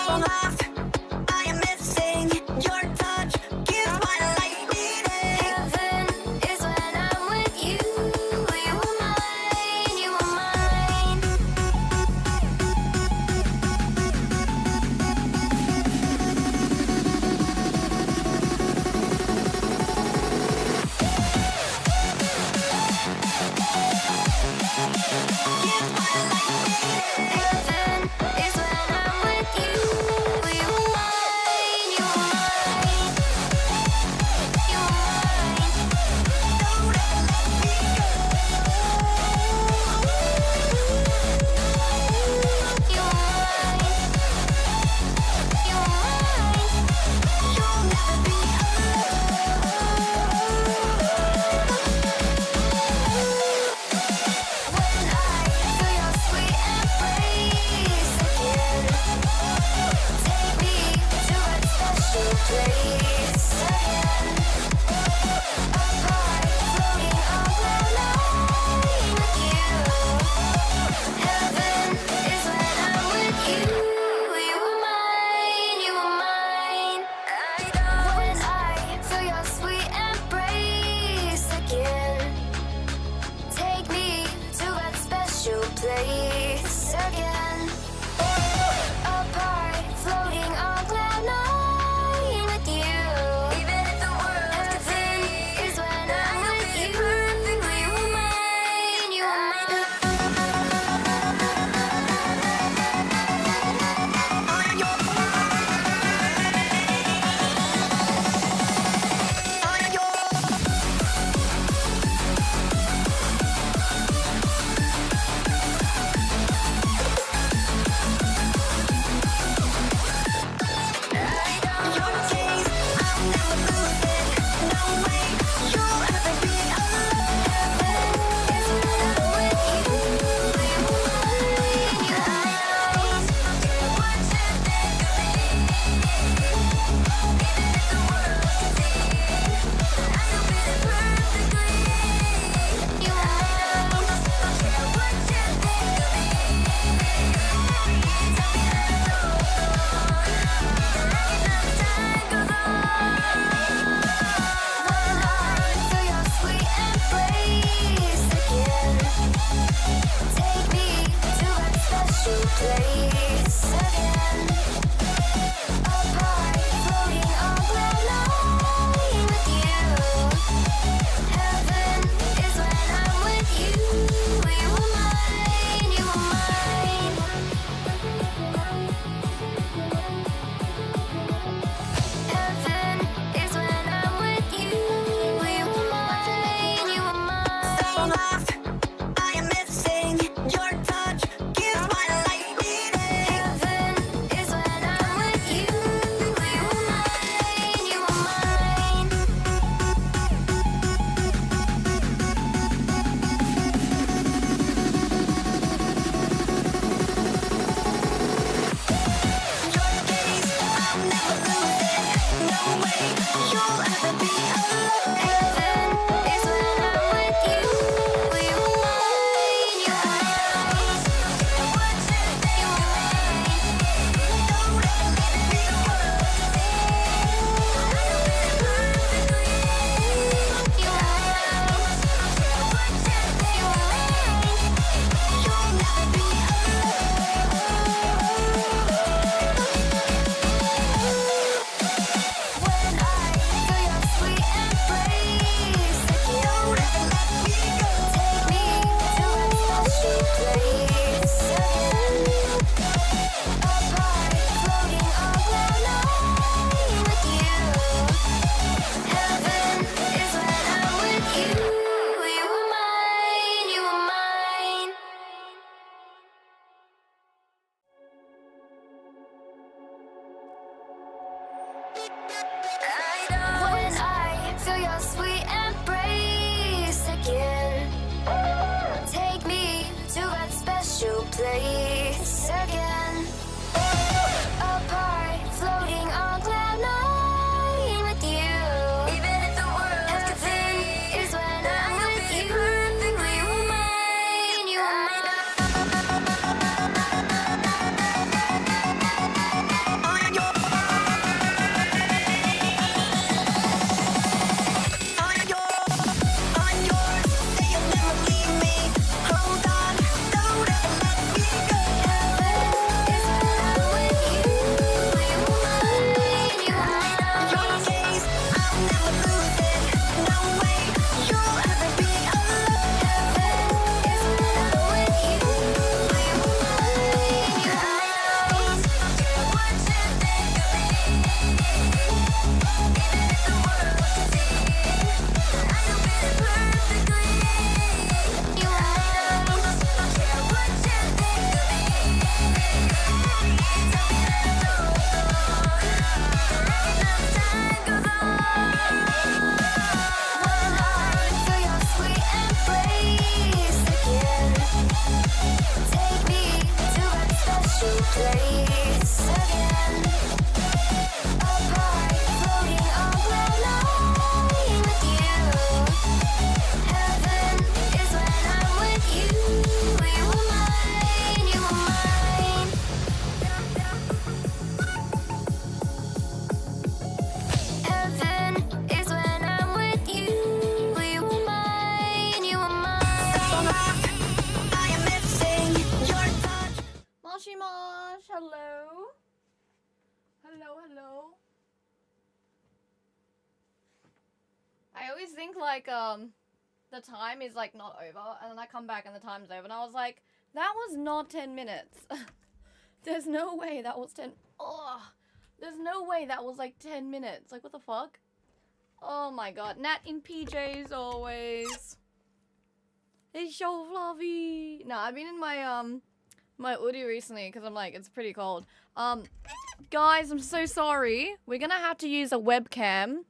lost, I am missing your touch. Gives my life meaning. Heaven is when I'm with you. You are mine, you are mine. Gives my life meaning. Heaven is when I'm with you. You are mine, you are mine. You are mine. Don't ever let me go. You are mine. You are mine. You'll never be alone. When I feel your sweet embrace again, take me to that special place again. Apart, floating on cloud nine with you. Heaven is when I'm with you. You are mine, you are mine. When I feel your sweet embrace again, take me to that special place again. Apart, floating on cloud nine with you. Even if the world heaven is when I'm with you. You are mine, you are mine. Your gaze, I'll never lose it. No way you'll ever be alone. Heaven is when I'm with you. You are mine, you are mine. What you think of me? Even if the world can see, I know it perfectly. You are mine. Don't care what you think of me. Tell me that it's all gone. Anytime time goes on. When I feel your sweet embrace again, take me to that special place again. Apart, floating on cloud nine with you. Heaven is when I'm with you. You are mine, you are mine. Heaven is when I'm with you. You are mine, you are mine. So lost, I am missing your touch. Gives my life meaning. Heaven is when I'm with you. You are mine, you are mine. Your gaze, I'll never lose it. No way you'll ever be alone. Heaven is when I'm with you. You are mine, you are mine. What you think of me? Don't ever let me go. I know it perfectly. You are mine. What you think of me? You'll never be alone. When I feel your sweet embrace again, Don't ever let me go. take me to that special place again. Apart, floating on cloud nine with you. Heaven is when I'm with you. You are mine, you are mine. When I feel your sweet embrace again, take me to that special place again. Apart, floating on cloud nine with you. Even if the world can Heaven see, is when I I'm know with it you. perfectly. You are mine, you are mine. Moshimosh, hello. Hello. I always think like the time is like not over, and then I come back and the time's over, and I was like, that was not 10 minutes. There's no way that was 10. Oh, there's no way that was like 10 minutes. Like, what the fuck? Oh my god. Nat in PJs always. It's so fluffy. No, I've been in my my hoodie recently because I'm like, it's pretty cold. Guys, I'm so sorry. We're gonna have to use a webcam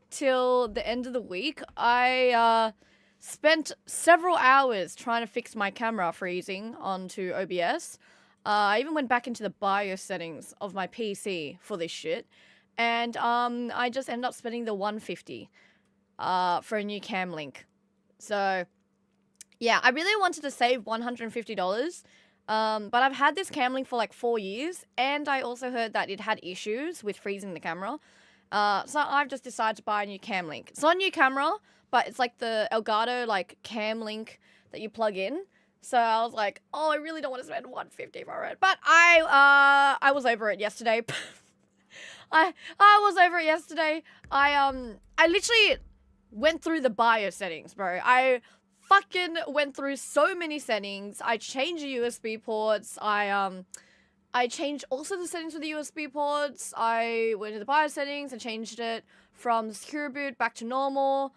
till the end of the week. I spent several hours trying to fix my camera freezing onto OBS. I even went back into the BIOS settings of my PC for this shit. And I just ended up spending the $150 for a new cam link. So yeah, I really wanted to save $150. But I've had this cam link for like 4 years, and I also heard that it had issues with freezing the camera. So I've just decided to buy a new cam link. It's not a new camera, but it's like the Elgato like cam link that you plug in. So I was like, oh, I really don't want to spend $150 for it. But I was over it yesterday. I was over it yesterday. I literally went through the BIOS settings, bro. I fucking went through so many settings. I changed the USB ports. I changed also the settings for the USB ports. I went to the BIOS settings and changed it from secure boot back to normal.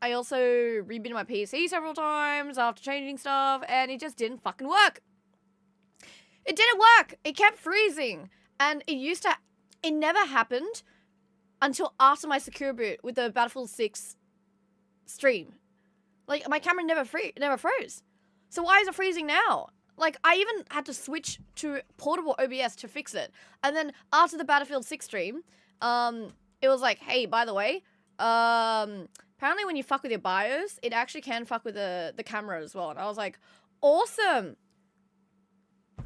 I also rebooted my PC several times after changing stuff, and it just didn't fucking work. It didn't work. It kept freezing. And it never happened until after my secure boot with the Battlefield 6 stream. Like, my camera never froze. So why is it freezing now? Like, I even had to switch to portable OBS to fix it. And then after the Battlefield 6 stream, it was like, hey, by the way, apparently when you fuck with your BIOS, it actually can fuck with the camera as well. And I was like, awesome.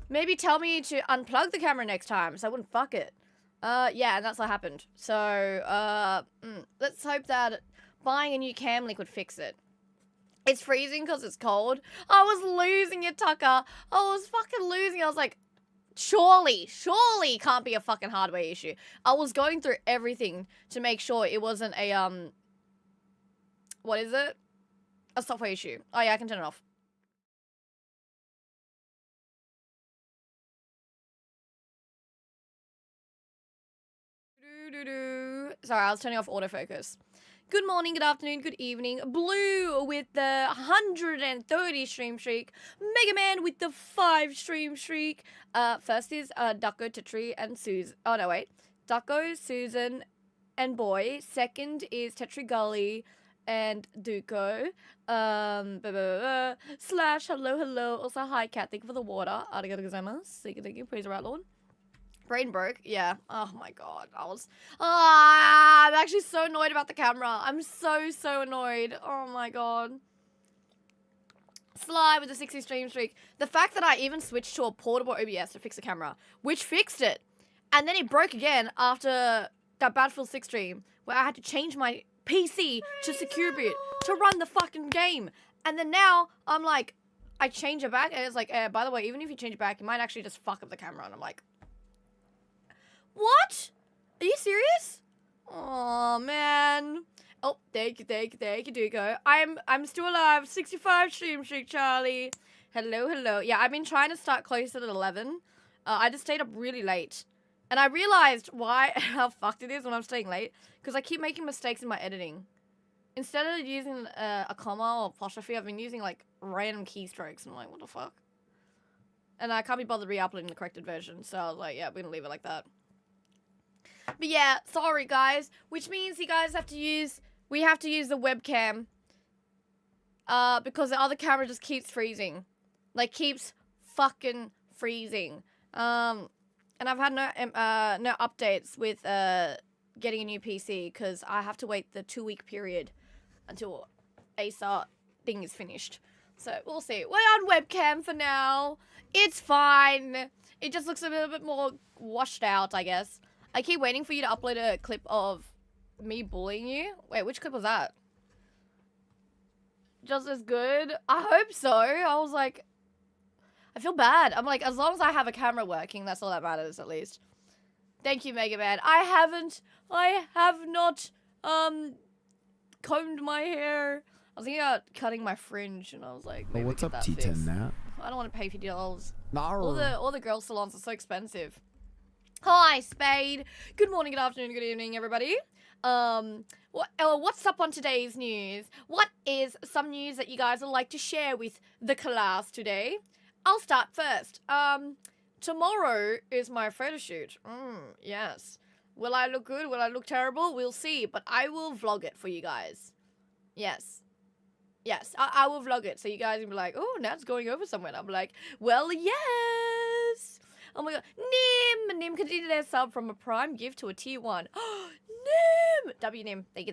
Maybe tell me to unplug the camera next time so I wouldn't fuck it. Yeah, and that's what happened. So, let's hope that buying a new cam link would fix it. It's freezing because it's cold. I was losing it, Tucker. I was fucking losing it. I was like, surely can't be a fucking hardware issue. I was going through everything to make sure it wasn't a, what is it? A software issue. Oh yeah, I can turn it off. Sorry, I was turning off autofocus. Good morning, good afternoon, good evening. Blue with the 130 stream streak. Mega Man with the 5 stream streak. First is Ducko, Tetri, and Susan. Oh no, wait. Ducko, Susan, and Boy. Second is Tetri Gully and Duko. Slash, hello. Also, hi, Cat. Thank you for the water. Arigato gozaimasu. Thank you. Praise the right Lord. Brain broke, yeah. Oh my god, I'm actually so annoyed about the camera. I'm so annoyed. Oh my god. Sly with the 60 stream streak. The fact that I even switched to a portable OBS to fix the camera, which fixed it, and then it broke again after that Battlefield 6 stream, where I had to change my PC to secure boot to run the fucking game. And then now, I'm like, I change it back, and it's like, by the way, even if you change it back, you might actually just fuck up the camera. And I'm like, what? Are you serious? Oh man. Oh, thank you, Duko. I'm still alive. 65 stream streak, Charlie. Hello. Yeah, I've been trying to start closer to 11. I just stayed up really late. And I realized how fucked it is when I'm staying late. Because I keep making mistakes in my editing. Instead of using a comma or apostrophe, I've been using like random keystrokes. And I'm like, what the fuck? And I can't be bothered re-uploading the corrected version. So I was like, yeah, we're gonna leave it like that. But yeah, sorry guys, which means you guys we have to use the webcam, because the other camera just keeps freezing, like keeps fucking freezing. And I've had no updates with getting a new PC because I have to wait the 2-week period until ASAR thing is finished. So we'll see. We're on webcam for now. It's fine. It just looks a little bit more washed out, I guess. I keep waiting for you to upload a clip of me bullying you. Wait, which clip was that? Just as good? I hope so. I was like, I feel bad. I'm like, as long as I have a camera working, that's all that matters, at least. Thank you, Mega Man. I have not, combed my hair. I was thinking about cutting my fringe, and I was like, maybe what's get up, that T10 fixed. Nat? I don't want to pay $50. Nar. All the girl salons are so expensive. Hi, Spade. Good morning, good afternoon, good evening, everybody. What's up on today's news? What is some news that you guys would like to share with the class today? I'll start first. Tomorrow is my photo shoot. Yes. Will I look good? Will I look terrible? We'll see. But I will vlog it for you guys. Yes. Yes, I will vlog it. So you guys will be like, oh, Nat's going over somewhere. And I'll be like, well, yes. Oh my god. Nim continued their sub from a prime gift to a tier 1. Nim! Nim. Thank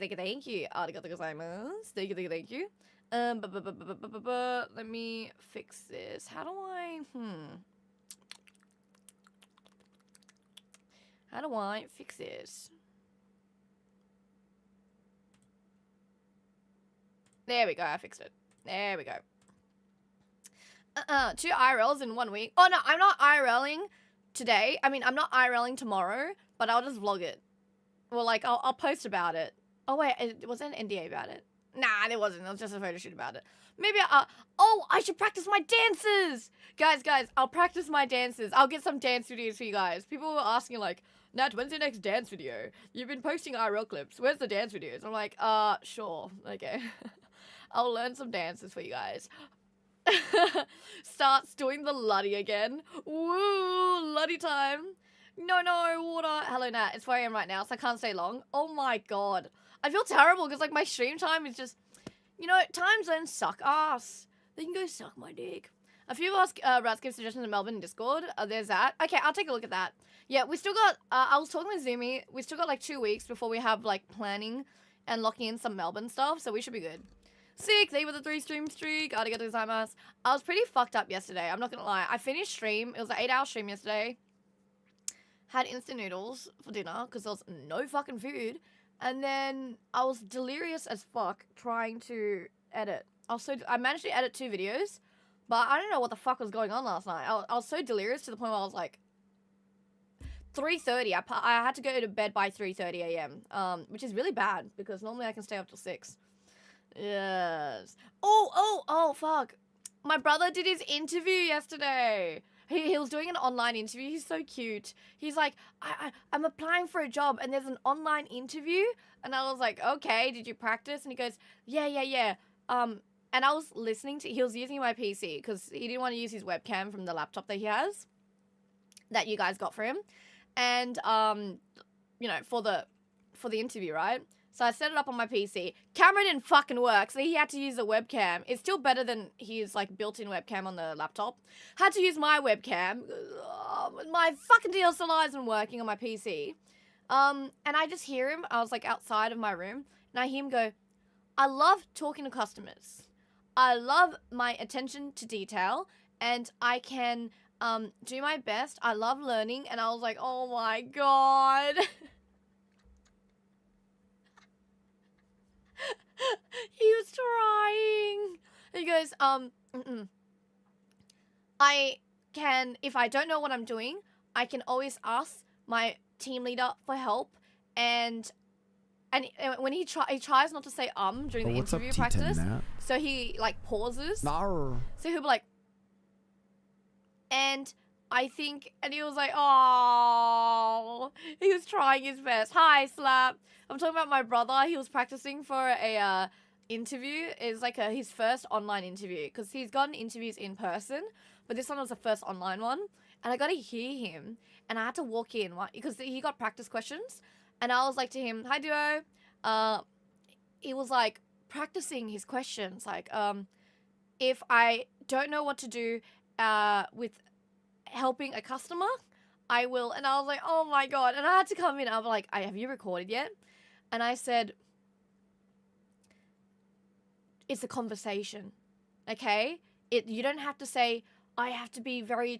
you. Arigatou gozaimasu. Thank you. Let me fix this. How do I, How do I fix this? There we go, I fixed it. There we go. 2 IRLs in 1 week. Oh no, I'm not IRLing today. I mean, I'm not IRLing tomorrow, but I'll just vlog it. Well, like, I'll post about it. Oh wait, was there an NDA about it? Nah, there wasn't. It was just a photo shoot about it. Maybe oh, I should practice my dances! Guys, I'll practice my dances. I'll get some dance videos for you guys. People were asking like, Nat, when's your next dance video? You've been posting IRL clips. Where's the dance videos? I'm like, sure. Okay. I'll learn some dances for you guys. Starts doing the Luddy again. Woo, Luddy time. No, water. Hello, Nat. It's 4 AM right now, so I can't stay long. Oh my god. I feel terrible because, like, my stream time is just... You know, time zones suck ass. They can go suck my dick. A few of us rats give suggestions in Melbourne Discord. There's that. Okay, I'll take a look at that. Yeah, we still got... I was talking with Zoomy. We still got, like, 2 weeks before we have, like, planning and locking in some Melbourne stuff, so we should be good. Sick, they were the 3 stream streak. Arigatou gozaimasu. I was pretty fucked up yesterday, I'm not gonna lie. I finished stream. It was an 8-hour stream yesterday. Had instant noodles for dinner because there was no fucking food. And then I was delirious as fuck trying to edit. I managed to edit 2 videos, but I don't know what the fuck was going on last night. I was so delirious to the point where I was like 3:30. I had to go to bed by 3:30 AM, which is really bad because normally I can stay up till 6. Yes. Oh, fuck. My brother did his interview yesterday. He was doing an online interview. He's so cute. He's like, I'm applying for a job and there's an online interview. And I was like, okay, did you practice? And he goes, yeah. And I was listening to, he was using my PC because he didn't want to use his webcam from the laptop that he has, that you guys got for him. And, you know, for the interview, right? So I set it up on my PC. Camera didn't fucking work, so he had to use a webcam. It's still better than his, like, built-in webcam on the laptop. Had to use my webcam. My fucking DSLR isn't working on my PC. And I just hear him. I was, like, outside of my room. And I hear him go, I love talking to customers. I love my attention to detail. And I can do my best. I love learning. And I was like, oh, my God. He was trying. He goes, I can, if I don't know what I'm doing, I can always ask my team leader for help. And when he tries not to say during the what's up, interview T10 practice, Nat? so he like pauses. Nar. So he'll be like, and I think, and he was like, oh, he was trying his best. Hi, Slap. I'm talking about my brother. He was practicing for a interview. It's like his first online interview because he's gotten interviews in person, but this one was the first online one. And I got to hear him, and I had to walk in because he got practice questions, and I was like to him, "Hi, Duo." He was like practicing his questions, like, if I don't know what to do with helping a customer, I will. And I was like, oh my God. And I had to come in. I was like, have you recorded yet? And I said, it's a conversation, okay? You don't have to say, I have to be very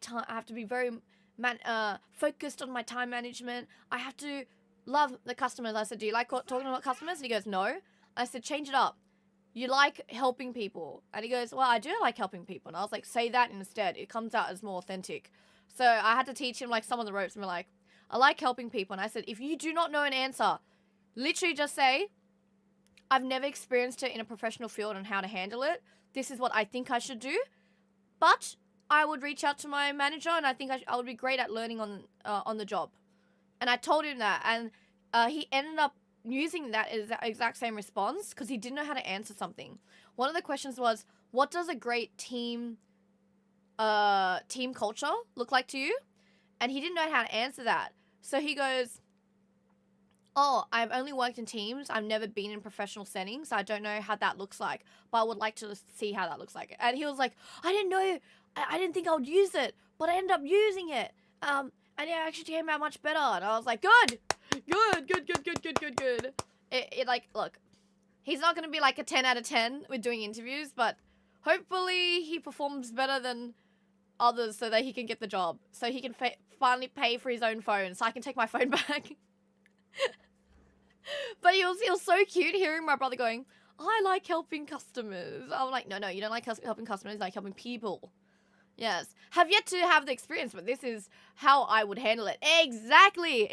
focused on my time management. I have to love the customers. I said, do you like talking about customers? And he goes, no. I said, change it up. you like helping people. And he goes, well, I do like helping people. And I was like, say that instead. It comes out as more authentic. So I had to teach him like some of the ropes and be like, I like helping people. And I said, if you do not know an answer, literally just say, I've never experienced it in a professional field and how to handle it. This is what I think I should do. But I would reach out to my manager, and I think I would be great at learning on the job. And I told him that, and he ended up using that exact same response because he didn't know how to answer something. One of the questions was, what does a great team culture look like to you? And he didn't know how to answer that. So he goes, oh, I've only worked in teams. I've never been in professional settings. I don't know how that looks like, but I would like to see how that looks like. And he was like, I didn't know, I didn't think I would use it, but I ended up using it. And it actually came out much better. And I was like, good. It like, look, he's not going to be like a 10 out of 10 with doing interviews, but hopefully he performs better than others so that he can get the job. So he can finally pay for his own phone so I can take my phone back. But he was so cute hearing my brother going, I like helping customers. I'm like, no, you don't like helping customers, you like helping people. Yes. Have yet to have the experience, but this is how I would handle it. Exactly.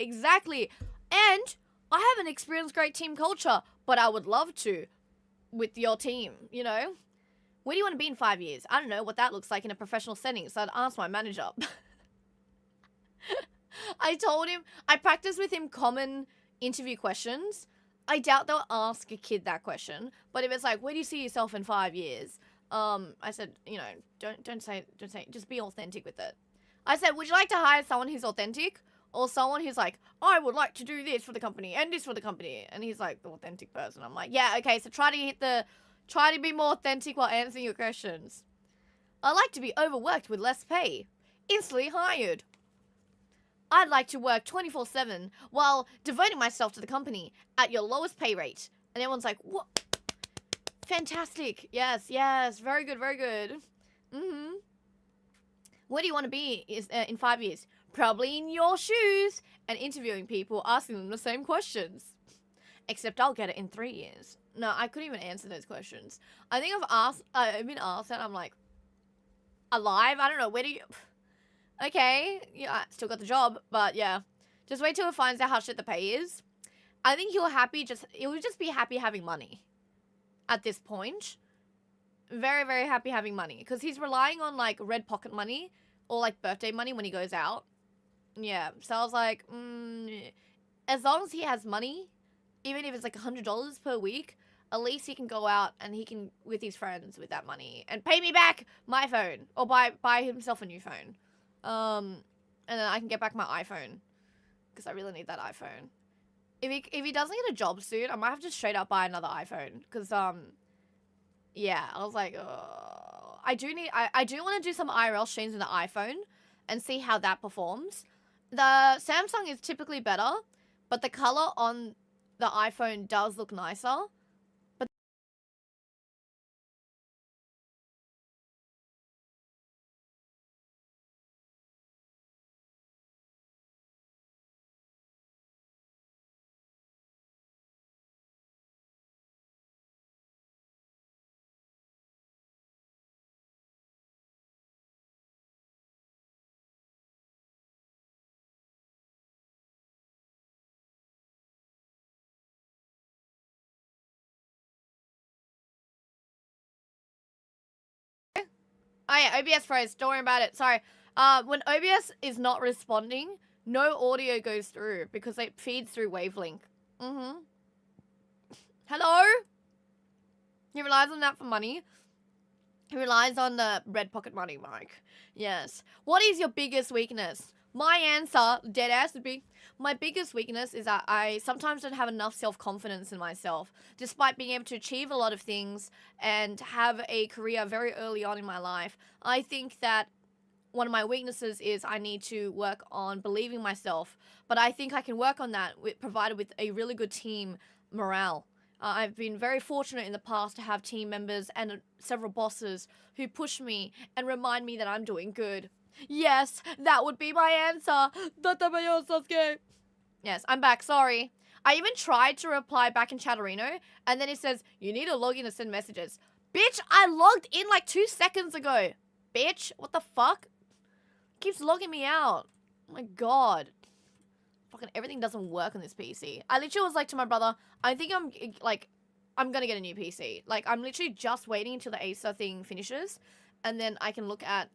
And I haven't experienced great team culture, but I would love to with your team, you know? Where do you want to be in 5 years? I don't know what that looks like in a professional setting, so I'd ask my manager. I told him, I practiced with him common interview questions. I doubt they'll ask a kid that question, but if it's like, where do you see yourself in 5 years? I said, you know, don't say, just be authentic with it. I said, would you like to hire someone who's authentic or someone who's like, I would like to do this for the company and this for the company? And he's like, the authentic person. I'm like, yeah, okay, so try to be more authentic while answering your questions. I like to be overworked with less pay. Instantly hired. I'd like to work 24/7 while devoting myself to the company at your lowest pay rate. And everyone's like, what? Fantastic. Yes. Very good. Mm-hmm. Where do you want to be in 5 years? Probably in your shoes. And interviewing people, asking them the same questions. Except I'll get it in 3 years. No, I couldn't even answer those questions. I think I've been asked and I'm like, alive? I don't know. Where do you... Okay, yeah, I still got the job, but yeah. Just wait till he finds out how shit the pay is. I think he'll just be happy having money at this point. Very, very happy having money. Because he's relying on, like, red pocket money or, like, birthday money when he goes out. Yeah, so I was like, as long as he has money, even if it's, like, $100 per week, at least he can go out and he can, with his friends, with that money. And pay me back my phone. Or buy himself a new phone. And then I can get back my iPhone. Because I really need that iPhone. If he doesn't get a job soon, I might have to straight up buy another iPhone. Because, yeah, I was like, I do want to do some IRL streams in the iPhone and see how that performs. The Samsung is typically better, but the color on the iPhone does look nicer. But oh yeah, OBS froze. Don't worry about it. Sorry. When OBS is not responding, no audio goes through because it feeds through wavelength. Mm-hmm. Hello? He relies on that for money. He relies on the red pocket money, Mike. Yes. What is your biggest weakness? My answer, dead ass, would be, my biggest weakness is that I sometimes don't have enough self-confidence in myself. Despite being able to achieve a lot of things and have a career very early on in my life, I think that one of my weaknesses is I need to work on believing myself. But I think I can work on that provided with a really good team morale. I've been very fortunate in the past to have team members and several bosses who push me and remind me that I'm doing good. Yes, that would be my answer. Yes, I'm back. Sorry. I even tried to reply back in Chatterino, and then it says, you need to log in to send messages. Bitch, I logged in like 2 seconds ago. Bitch, what the fuck? Keeps logging me out. Oh my god. Fucking everything doesn't work on this PC. I literally was like to my brother, I think I'm gonna get a new PC. Like, I'm literally just waiting until the Acer thing finishes, and then I can look at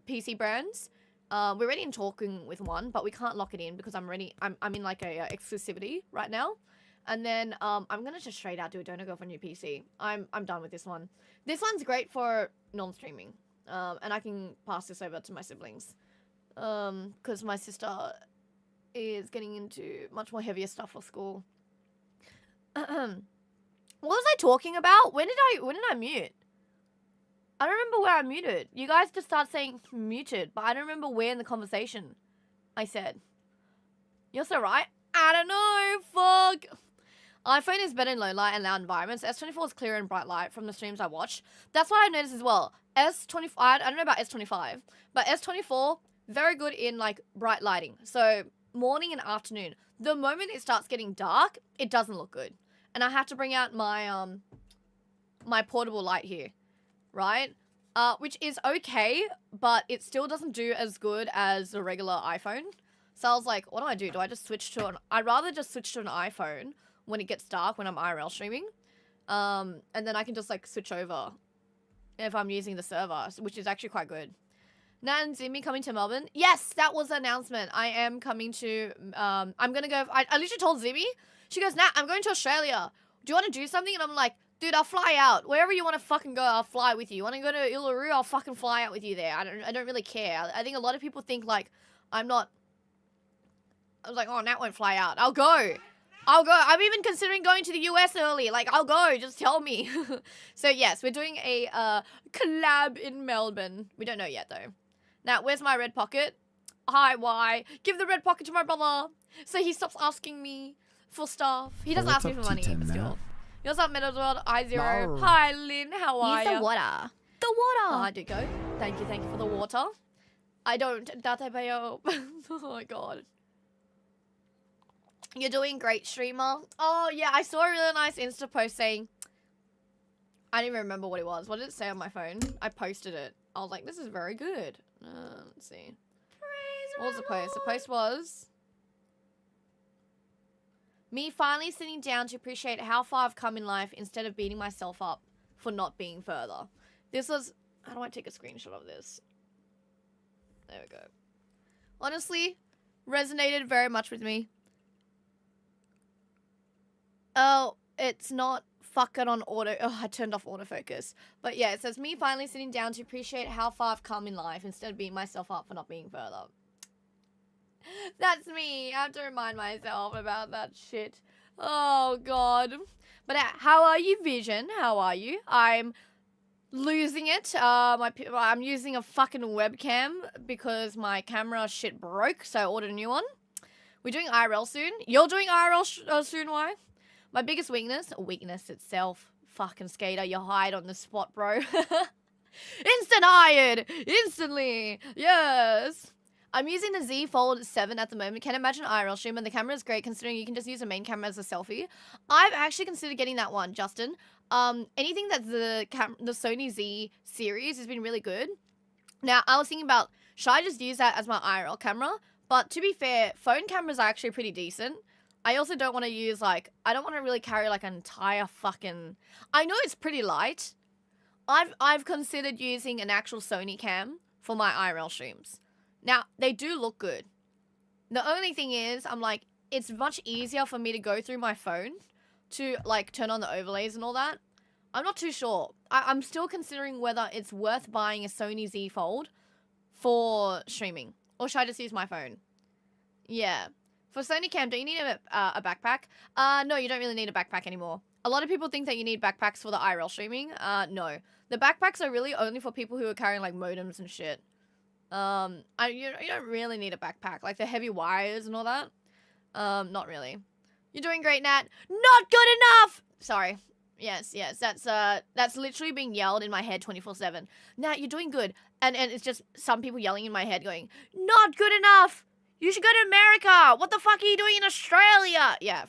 PC brands. We're already in talking with one, but we can't lock it in because I'm in like a exclusivity right now. And then I'm gonna just straight out do a donor go for a new PC. I'm done with this one. This one's great for non-streaming. And I can pass this over to my siblings. Because my sister is getting into much more heavier stuff for school. What was I talking about? When did I mute? I don't remember where I muted. You guys just start saying muted, but I don't remember where in the conversation I said. You're so right. I don't know. Fuck. iPhone is better in low light and loud environments. S24 is clear and bright light from the streams I watch. That's what I noticed as well. S25, I don't know about S25, but S24, very good in like bright lighting. So morning and afternoon. The moment it starts getting dark, it doesn't look good. And I have to bring out my my portable light here, right? Which is okay, but it still doesn't do as good as the regular iPhone. So I was like, what do? Do I just switch to I'd rather just switch to an iPhone when it gets dark when I'm IRL streaming. And then I can just like switch over if I'm using the server, which is actually quite good. Nat and Zimmy coming to Melbourne. Yes, that was the announcement. I am coming to, I'm going to go, I literally told Zimmy, she goes, Nat, I'm going to Australia. Do you want to do something? And I'm like, dude, I'll fly out. Wherever you want to fucking go, I'll fly with you. You want to go to Uluru? I'll fucking fly out with you there. I don't really care. I think a lot of people think like, I was like, oh, Nat won't fly out. I'll go. I'm even considering going to the US early. Like, I'll go. Just tell me. So, yes, we're doing a collab in Melbourne. We don't know yet, though. Now, where's my red pocket? Hi, why? Give the red pocket to my brother so he stops asking me for stuff. He doesn't ask me for money, but still. What's up, Meadows World? I0. No. Hi, Lynn. How are you? Use the water. The Oh, water. I do go. Thank you for the water. I don't. Date bayo. Oh, my God. You're doing great, streamer. Oh, yeah. I saw a really nice Insta post saying... I don't even remember what it was. What did it say on my phone? I posted it. I was like, this is very good. Let's see. What was the post? The post was... me finally sitting down to appreciate how far I've come in life instead of beating myself up for not being further. This was... how do I take a screenshot of this? There we go. Honestly, resonated very much with me. Oh, it's not fucking on auto... oh, I turned off autofocus. But yeah, it says, me finally sitting down to appreciate how far I've come in life instead of beating myself up for not being further. That's me. I have to remind myself about that shit. Oh, God. But how are you, Vision? How are you? I'm losing it. I'm using a fucking webcam because my camera shit broke, so I ordered a new one. We're doing IRL soon. You're doing IRL soon, why? My biggest weakness itself. Fucking skater, you hide on the spot, bro. Instant hired! Instantly! Yes! I'm using the Z Fold 7 at the moment. Can't imagine IRL stream, and the camera is great considering you can just use a main camera as a selfie. I've actually considered getting that one, Justin. Anything that's the Sony Z series has been really good. Now, I was thinking about, should I just use that as my IRL camera? But to be fair, phone cameras are actually pretty decent. I also don't want to use, like, I don't want to really carry, like, an entire fucking... I know it's pretty light. I've considered using an actual Sony cam for my IRL streams. Now, they do look good. The only thing is, I'm like, it's much easier for me to go through my phone to, like, turn on the overlays and all that. I'm not too sure. I'm still considering whether it's worth buying a Sony Z Fold for streaming. Or should I just use my phone? Yeah. For Sony Cam, do you need a backpack? No, you don't really need a backpack anymore. A lot of people think that you need backpacks for the IRL streaming. No. The backpacks are really only for people who are carrying, like, modems and shit. You don't really need a backpack. Like, the heavy wires and all that. Not really. You're doing great, Nat. Not good enough! Sorry. Yes. That's literally being yelled in my head 24/7. Nat, you're doing good. And it's just some people yelling in my head going, not good enough! You should go to America. What the fuck are you doing in Australia? Yeah.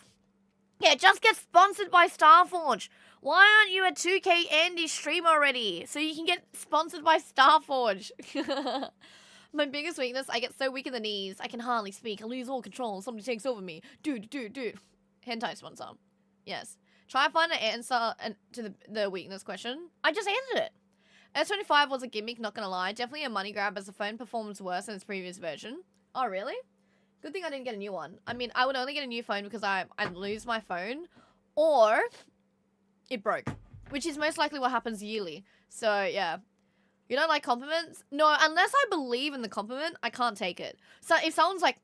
Yeah, just get sponsored by Starforge. Why aren't you a 2K Andy stream already? So you can get sponsored by Starforge. My biggest weakness, I get so weak in the knees. I can hardly speak. I lose all control. Somebody takes over me. Dude. Hentai sponsor. Yes. Try and find an answer to the weakness question. I just answered it. S25 was a gimmick, not gonna lie. Definitely a money grab as the phone performs worse than its previous version. Oh, really? Good thing I didn't get a new one. I mean, I would only get a new phone because I'd lose my phone or it broke, which is most likely what happens yearly. So, yeah. You don't like compliments? No, unless I believe in the compliment, I can't take it. So if someone's like,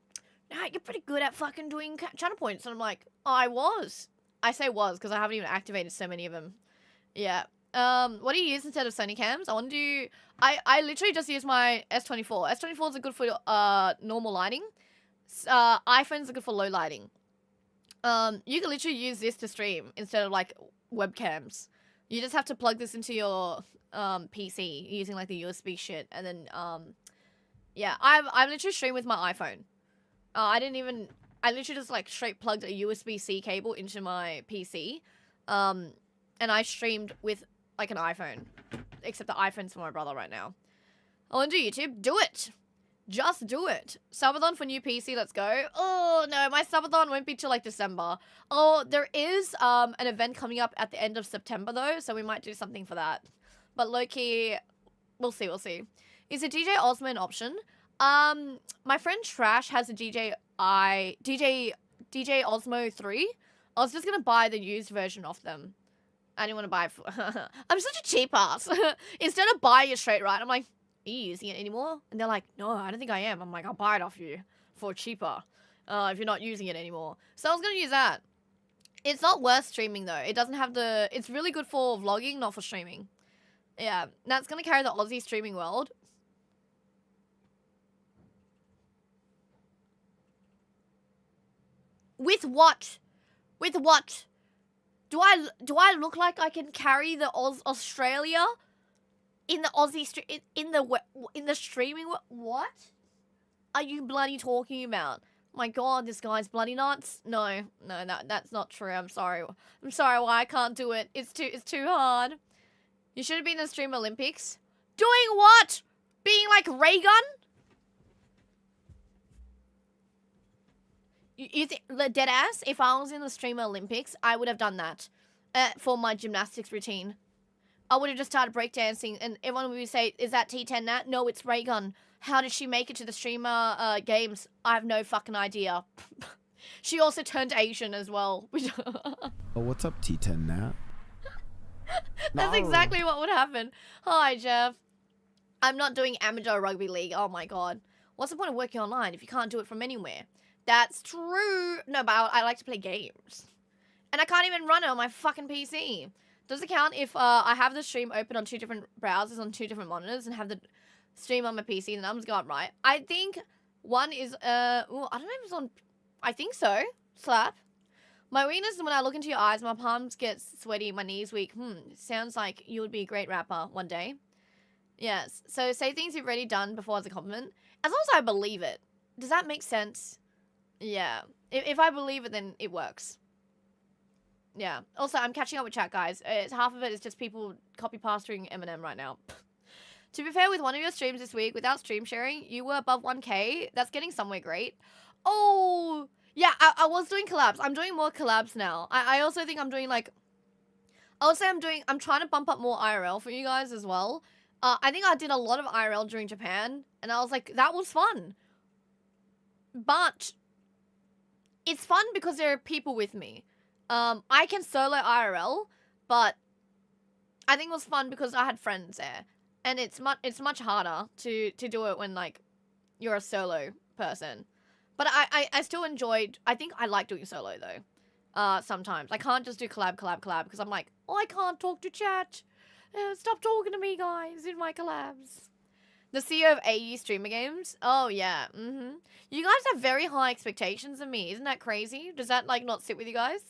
nah, you're pretty good at fucking doing channel points. And I'm like, oh, I was. I say was because I haven't even activated so many of them. Yeah. What do you use instead of Sony cams? I want to do... I literally just use my S24. S24s are good for normal lighting. iPhones are good for low lighting. You can literally use this to stream instead of like webcams. You just have to plug this into your PC using like the USB shit, and then yeah, I'm literally streaming with my iPhone. I literally just like straight plugged a USB-C cable into my PC, and I streamed with like an iPhone, except the iPhone's for my brother right now. I want to do YouTube. Do it. Just do it. Subathon for new PC, let's go. Oh, no, my Subathon won't be till, like, December. Oh, there is an event coming up at the end of September, though, so we might do something for that. But low-key, we'll see. Is a DJ Osmo an option? My friend Trash has a DJ Osmo 3. I was just gonna buy the used version of them. I didn't want to buy it for... I'm such a cheap ass. Instead of buying it straight, right, I'm like... Are you using it anymore? And they're like, no, I don't think I am. I'm like, I'll buy it off you for cheaper if you're not using it anymore. So I was going to use that. It's not worth streaming, though. It doesn't have the... It's really good for vlogging, not for streaming. Yeah, that's going to carry the Aussie streaming world. With what? With what? Do I look like I can carry the Australia? In the Aussie in the streaming, what are you bloody talking about? My God, this guy's bloody nuts. No, that's not true. I'm sorry. Why I can't do it. It's too hard. You should have been in the Stream Olympics. Doing what? Being like Reagan? You think the dead ass? If I was in the Stream Olympics, I would have done that for my gymnastics routine. I would have just started breakdancing, and everyone would say, is that T10 Nat? No, it's Ray Gun. How did she make it to the streamer games? I have no fucking idea. She also turned Asian as well. Oh, what's up, T10 Nat? That's exactly what would happen. Hi, Jeff. I'm not doing amateur rugby league. Oh, my God. What's the point of working online if you can't do it from anywhere? That's true. No, but I like to play games. And I can't even run it on my fucking PC. Does it count if I have the stream open on 2 different browsers on 2 different monitors and have the stream on my PC and the numbers go up right? I think one is, I don't know if it's on, I think so. Slap. My weakness is when I look into your eyes, my palms get sweaty, my knees weak. Sounds like you would be a great rapper one day. Yes. So say things you've already done before as a compliment. As long as I believe it. Does that make sense? Yeah. If I believe it, then it works. Yeah. Also, I'm catching up with chat, guys. Half of it is just people copy-pasting Eminem right now. To be fair, with one of your streams this week, without stream sharing, you were above 1K. That's getting somewhere great. Oh, yeah, I was doing collabs. I'm doing more collabs now. I also think I'm doing, like... I'm trying to bump up more IRL for you guys as well. I think I did a lot of IRL during Japan, and I was like, that was fun. But it's fun because there are people with me. I can solo IRL, but I think it was fun because I had friends there. And it's much harder to do it when, like, you're a solo person. But I still enjoyed... I think I like doing solo, though. Sometimes. I can't just do collab, because I'm like, oh, I can't talk to chat. Stop talking to me, guys, in my collabs. The CEO of AU Streamer Games? Oh, yeah. You guys have very high expectations of me. Isn't that crazy? Does that, like, not sit with you guys?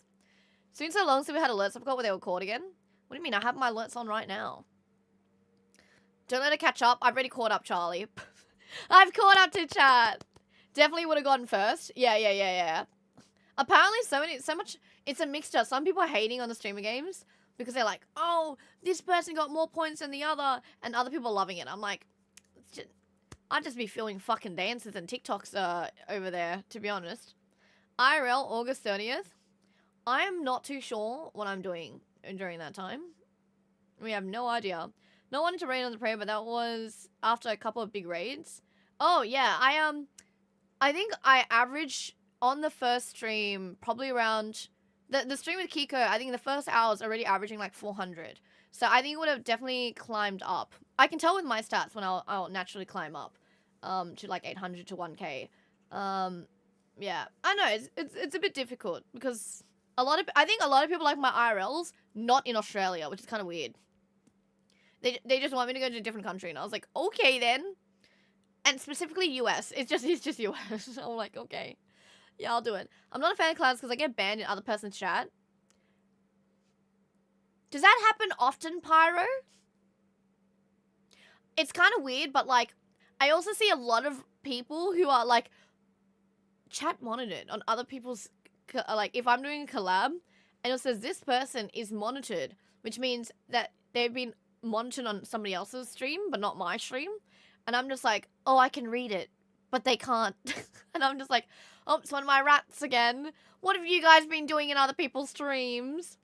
It's been so long since we had alerts. I forgot what they were called again. What do you mean? I have my alerts on right now. Don't let it catch up. I've already caught up, Charlie. I've caught up to chat. Definitely would have gotten first. Yeah. Apparently, so much. It's a mixture. Some people are hating on the streamer games because they're like, oh, this person got more points than the other, and other people are loving it. I'm like, I'd just be filming fucking dances and TikToks over there, to be honest. IRL, August 30th. I am not too sure what I'm doing during that time. We have no idea. Not wanting to raid on the parade, but that was after a couple of big raids. Oh, yeah, I think I averaged on the first stream probably around... The stream with Kiko, I think the first hour was already averaging like 400. So I think it would have definitely climbed up. I can tell with my stats when I'll naturally climb up to like 800 to 1k. Yeah, I know it's a bit difficult because I think a lot of people like my IRLs not in Australia, which is kind of weird. They just want me to go to a different country, and I was like, okay then. And specifically US. It's just US. I'm like, okay. Yeah, I'll do it. I'm not a fan of clowns because I get banned in other person's chat. Does that happen often, Pyro? It's kind of weird, but like, I also see a lot of people who are like chat monitored on other people's, like if I'm doing a collab and it says this person is monitored, which means that they've been monitored on somebody else's stream, but not my stream. And I'm just like, oh, I can read it, but they can't. And I'm just like, oh, it's one of my rats again. What have you guys been doing in other people's streams?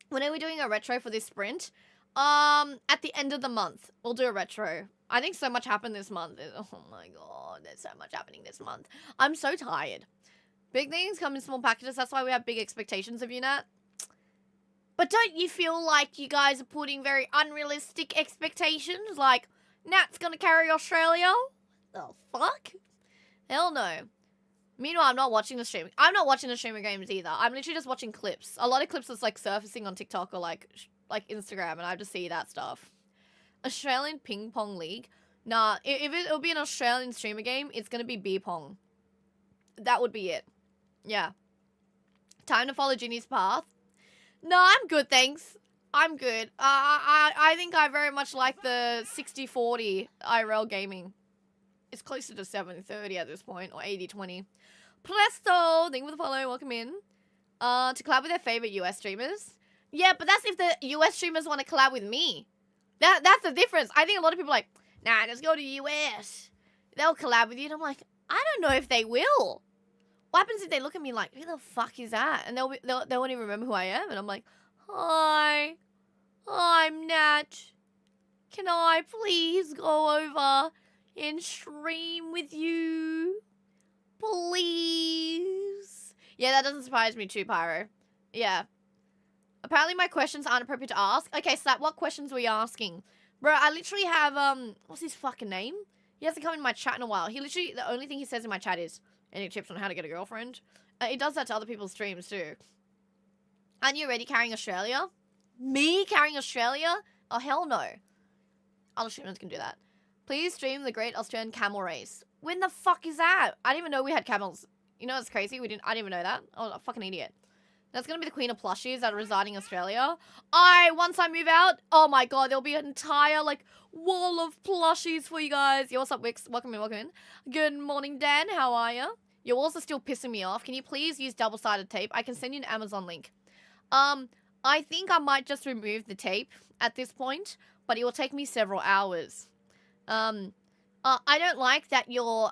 When are we doing a retro for this sprint? At the end of the month, we'll do a retro. I think so much happened this month. Oh my god, there's so much happening this month. I'm so tired. Big things come in small packages. That's why we have big expectations of you, Nat. But don't you feel like you guys are putting very unrealistic expectations? Like, Nat's gonna carry Australia? The fuck? Hell no. Meanwhile, I'm not watching the stream. I'm not watching the streamer games either. I'm literally just watching clips. A lot of clips that's like surfacing on TikTok or like Instagram, and I just see that stuff. Australian ping pong league. Nah, if it'll be an Australian streamer game, it's gonna be beer pong. That would be it. Yeah. Time to follow Ginny's path. No, I'm good, thanks. I'm good. I think I very much like the 60-40 IRL gaming. It's closer to 70-30 at this point, or 80-20. Presto! Thank you for the follow. Welcome in. To collab with their favorite US streamers. Yeah, but that's if the US streamers want to collab with me. That's the difference. I think a lot of people are like, nah, just go to US. They'll collab with you. And I'm like, I don't know if they will. What happens if they look at me like, who the fuck is that? And they won't even remember who I am. And I'm like, hi, I'm Nat. Can I please go over and stream with you? Please. Yeah, that doesn't surprise me too, Pyro. Yeah. Apparently my questions aren't appropriate to ask. Okay, Slap, what questions were you asking? Bro, I literally have, what's his fucking name? He hasn't come in my chat in a while. He literally, the only thing he says in my chat is, any tips on how to get a girlfriend? He does that to other people's streams too. Aren't you already carrying Australia? Me carrying Australia? Oh, hell no. Other streamers can do that. Please stream the Great Australian Camel Race. When the fuck is that? I didn't even know we had camels. You know what's crazy? I didn't even know that. I was a fucking idiot. That's gonna be the Queen of Plushies that are residing in Australia. Once I move out, oh my god, there'll be an entire, like, wall of plushies for you guys. Yo, what's up, Wix? Welcome in, welcome in. Good morning, Dan. How are ya? Your walls are still pissing me off. Can you please use double-sided tape? I can send you an Amazon link. I think I might just remove the tape at this point, but it will take me several hours. I don't like that you're,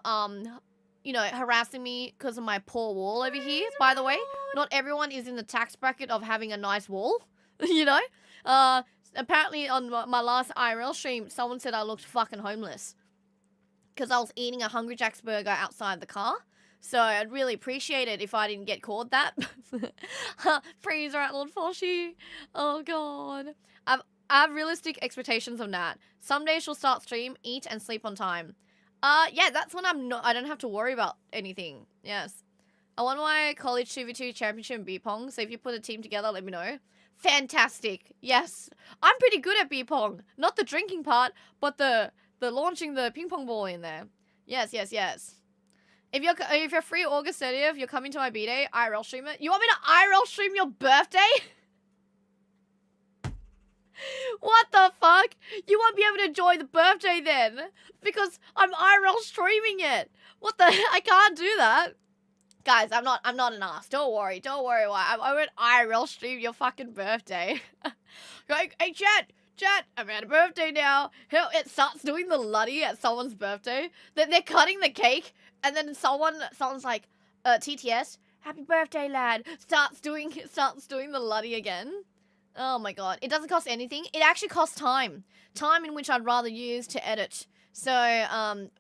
you know, harassing me because of my poor wall over here, by the way. Not everyone is in the tax bracket of having a nice wall, you know? Apparently on my last IRL stream, someone said I looked fucking homeless because I was eating a Hungry Jack's burger outside the car. So I'd really appreciate it if I didn't get caught that. Freeze right, Lord Foshy. Oh, God. I have realistic expectations of Nat. Some days she'll start stream, eat, and sleep on time. Yeah, that's when I don't have to worry about anything. Yes. I won my college 2v2 championship in beer pong, so if you put a team together, let me know. Fantastic. Yes. I'm pretty good at beer pong. Not the drinking part, but the launching the ping pong ball in there. Yes, yes, yes. If you're free August 30th, you're coming to my B-Day, IRL stream it. You want me to IRL stream your birthday? What the fuck? You won't be able to enjoy the birthday then, because I'm IRL streaming it. What the? I can't do that. Guys, I'm not an ass. Don't worry why. I won't IRL stream your fucking birthday. Like, hey, chat, I've had a birthday now. Hell, it starts doing the Luddy at someone's birthday. They're cutting the cake, and then someone's like, TTS, happy birthday, lad. Starts doing the Luddy again. Oh my god. It doesn't cost anything. It actually costs time. Time in which I'd rather use to edit. So,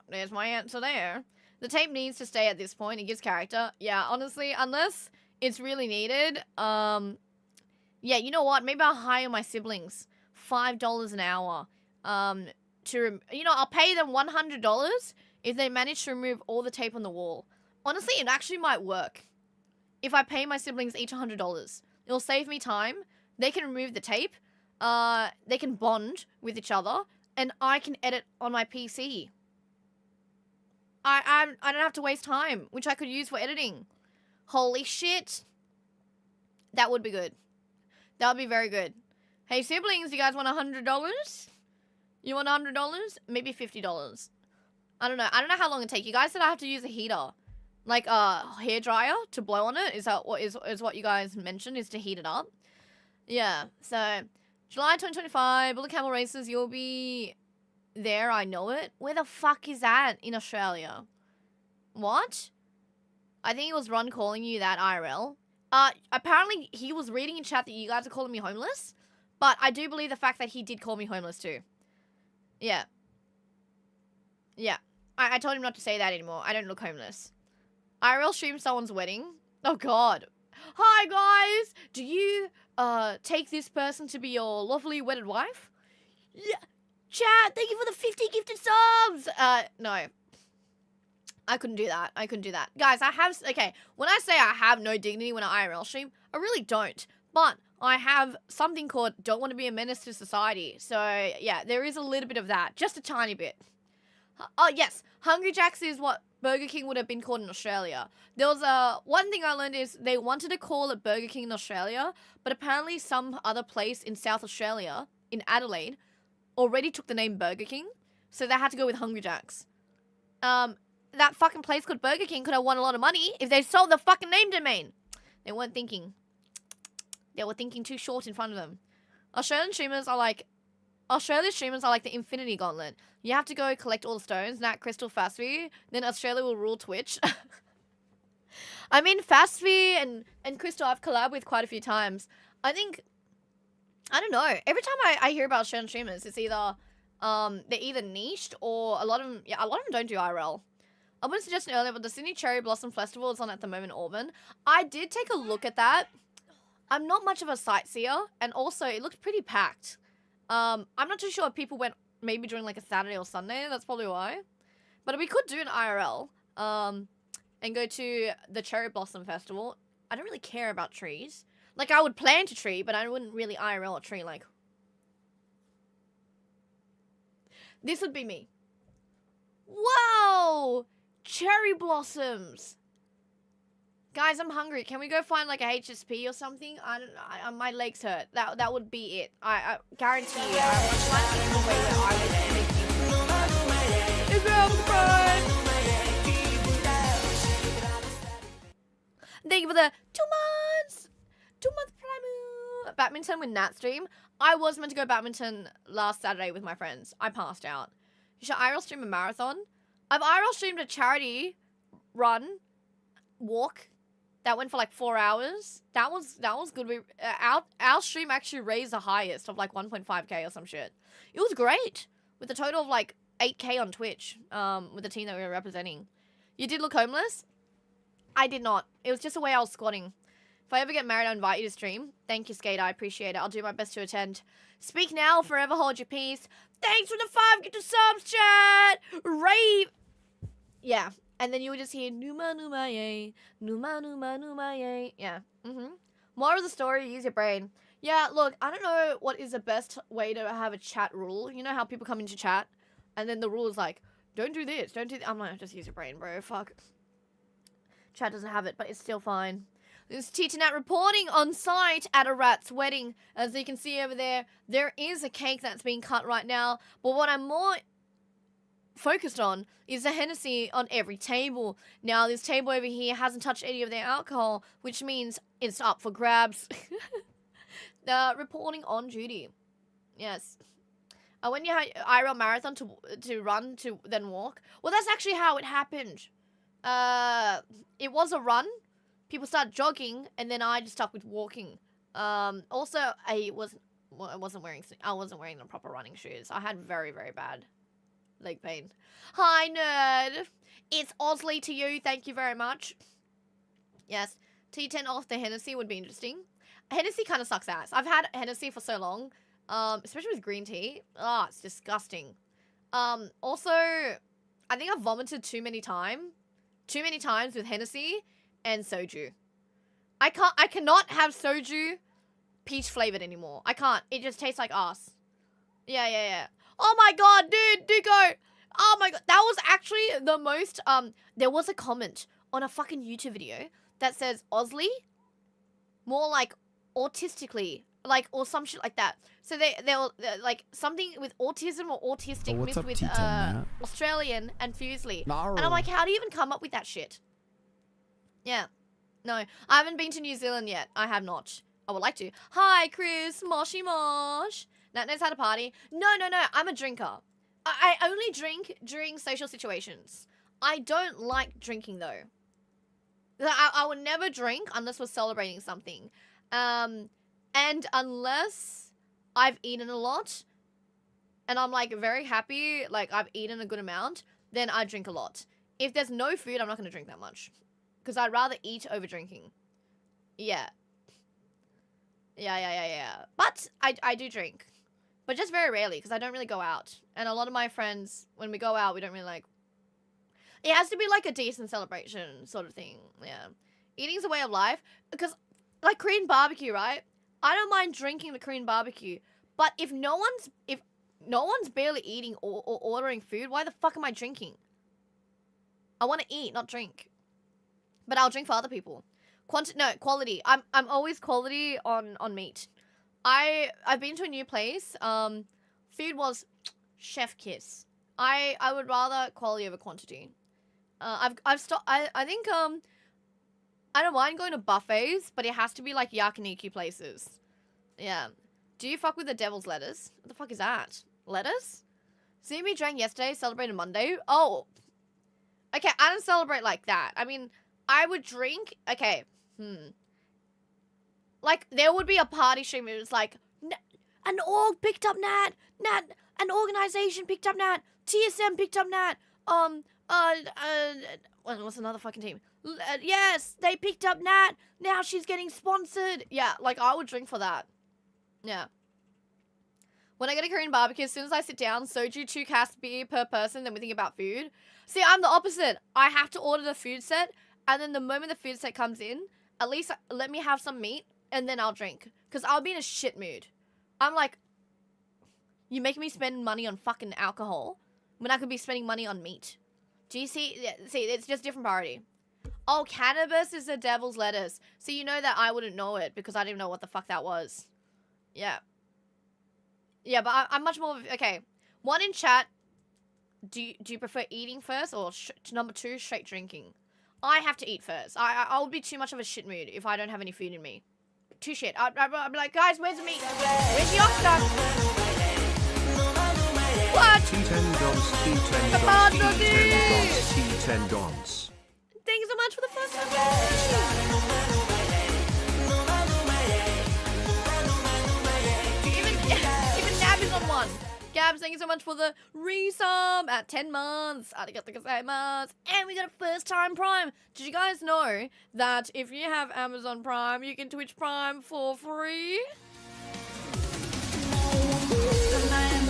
there's my answer there. The tape needs to stay at this point. It gives character. Yeah, honestly, unless it's really needed, yeah, you know what? Maybe I'll hire my siblings. $5 an hour. I'll pay them $100 if they manage to remove all the tape on the wall. Honestly, it actually might work. If I pay my siblings each $100. It'll save me time. They can remove the tape. They can bond with each other. And I can edit on my PC. I don't have to waste time, which I could use for editing. Holy shit. That would be good. That would be very good. Hey, siblings, you guys want $100? You want $100? Maybe $50. I don't know. I don't know how long it takes. You guys said I have to use a heater. Like a hairdryer to blow on it. Is that what is what you guys mentioned, is to heat it up? Yeah. So, July 2025, Bullet Camel Races, you'll be there, I know it. Where the fuck is that in Australia? What? I think it was Ron calling you that IRL. Apparently he was reading in chat that you guys are calling me homeless. But I do believe the fact that he did call me homeless too. Yeah. Yeah. I told him not to say that anymore. I don't look homeless. IRL stream someone's wedding. Oh god. Hi guys! Do you take this person to be your lovely wedded wife? Yeah. Chat, thank you for the 50 gifted subs! No. I couldn't do that. Guys, okay, when I say I have no dignity when I IRL stream, I really don't. But I have something called don't want to be a menace to society. So, yeah, there is a little bit of that. Just a tiny bit. Oh, yes. Hungry Jacks is what Burger King would have been called in Australia. There was one thing I learned is they wanted to call it Burger King in Australia, but apparently some other place in South Australia, in Adelaide, already took the name Burger King, so they had to go with Hungry Jacks. That fucking place called Burger King could have won a lot of money if they sold the fucking name domain. They weren't thinking. They were thinking too short in front of them. Australian streamers are like the Infinity Gauntlet. You have to go collect all the stones, Nat, Crystal, Fastvi, then Australia will rule Twitch. I mean, Fastvi and Crystal I've collabed with quite a few times. I don't know. Every time I hear about Australian streamers, it's either they're either niched or a lot of them don't do IRL. I was suggesting earlier, but the Sydney Cherry Blossom Festival is on at the moment in Auburn. I did take a look at that. I'm not much of a sightseer, and also it looked pretty packed. I'm not too sure if people went maybe during like a Saturday or Sunday. That's probably why. But we could do an IRL and go to the Cherry Blossom Festival. I don't really care about trees. Like, I would plant a tree, but I wouldn't really IRL a tree, like. This would be me. Whoa! Cherry blossoms! Guys, I'm hungry. Can we go find, like, a HSP or something? My legs hurt. That would be it. I guarantee you. I would find a way where I would end it. It's Thank you for the 2 months! 2 months prime. Badminton with Nat stream. I was meant to go badminton last Saturday with my friends. I passed out. You should IRL stream a marathon. I've IRL streamed a charity walk that went for like 4 hours. That was good. Our stream actually raised the highest of like 1.5k or some shit. It was great with a total of like 8k on Twitch. With the team that we were representing. You did look homeless? I did not. It was just the way I was squatting. If I ever get married, I'll invite you to stream. Thank you, Skate. I appreciate it. I'll do my best to attend. Speak now, forever hold your peace. Thanks for the 5 get to subs, chat. Rave. Yeah. And then you would just hear Numa Numa Yay. Numa Numa Numa Yay. Yeah. More of the story, use your brain. Yeah, look, I don't know what is the best way to have a chat rule. You know how people come into chat and then the rule is like, don't do this, don't do that. I'm like, just use your brain, bro. Fuck. Chat doesn't have it, but it's still fine. This is Titanat reporting on site at a rat's wedding. As you can see over there, there is a cake that's being cut right now. But what I'm more focused on is the Hennessy on every table. Now, this table over here hasn't touched any of their alcohol, which means it's up for grabs. Reporting on duty. Yes. When you had IRL marathon to run to then walk. Well, that's actually how it happened. It was a run. People started jogging, and then I just stuck with walking. Also, I wasn't wearing the proper running shoes. I had very, very bad leg pain. Hi, nerd. It's Osley to you. Thank you very much. Yes, T10 off the Hennessy would be interesting. Hennessy kind of sucks ass. I've had Hennessy for so long, especially with green tea. Ah, it's disgusting. Also, I think I've vomited too many times with Hennessy and soju. I cannot have soju peach flavored anymore. I can't. It just tastes like ass. Yeah. Oh my god, dude, Duco. Oh my god. That was actually the most, there was a comment on a fucking YouTube video that says Osley, more like autistically, like, or some shit like that. So they're like something with autism or autistic what's mixed up, with T10 Nat? Australian and Fusely. Gnarl. And I'm like, how do you even come up with that shit? Yeah. No, I haven't been to New Zealand yet. I have not. I would like to. Hi, Chris. Moshy Mosh. Nat knows how to party. No. I'm a drinker. I only drink during social situations. I don't like drinking, though. I would never drink unless we're celebrating something. And unless I've eaten a lot and I'm, like, very happy, like, I've eaten a good amount, then I drink a lot. If there's no food, I'm not going to drink that much. Because I'd rather eat over drinking. Yeah. But I do drink. But just very rarely, because I don't really go out. And a lot of my friends, when we go out, we don't really, like... It has to be, like, a decent celebration sort of thing. Yeah. Eating's a way of life. Because, like, Korean barbecue, right? I don't mind drinking the Korean barbecue. But if no one's barely eating or ordering food, why the fuck am I drinking? I want to eat, not drink. But I'll drink for other people. Quality. I'm always quality on meat. I've been to a new place. Food was chef kiss. I would rather quality over quantity. I've stopped. I think I don't mind going to buffets, but it has to be like yakiniku places. Yeah. Do you fuck with the devil's lettuce? What the fuck is that? Lettuce? See me drank yesterday, celebrated Monday. Oh. Okay, I don't celebrate like that. I mean, I would drink. Okay. Like, there would be a party stream. It was like, an org picked up Nat. An organization picked up Nat. TSM picked up Nat. What's another fucking team? Yes, they picked up Nat. Now she's getting sponsored. Yeah, like, I would drink for that. Yeah. When I get a Korean barbecue, as soon as I sit down, soju 2 cask beer per person, then we think about food. See, I'm the opposite. I have to order the food set, and then the moment the food set comes in, at least let me have some meat, and then I'll drink. Because I'll be in a shit mood. I'm like, you're making me spend money on fucking alcohol when I could be spending money on meat. Do you see? Yeah, see, it's just different priority. Oh, cannabis is the devil's lettuce. So you know that I wouldn't know it because I didn't know what the fuck that was. Yeah. Yeah, but I'm much more... Okay. One in chat. Do you prefer eating first or number 2, straight drinking? I have to eat first. I would be too much of a shit mood if I don't have any food in me. Too shit. I'd be like, guys, where's the meat? Where's the oxtail? What? T10 dons, T10 Papa dons, Doggy! T10 dons. Thank you so much for the first Even Gab is on one. Gabs, thank you so much for the resub at 10 months. Arigatou gozaimasu. And we got a first time Prime. Did you guys know that if you have Amazon Prime, you can Twitch Prime for free? First time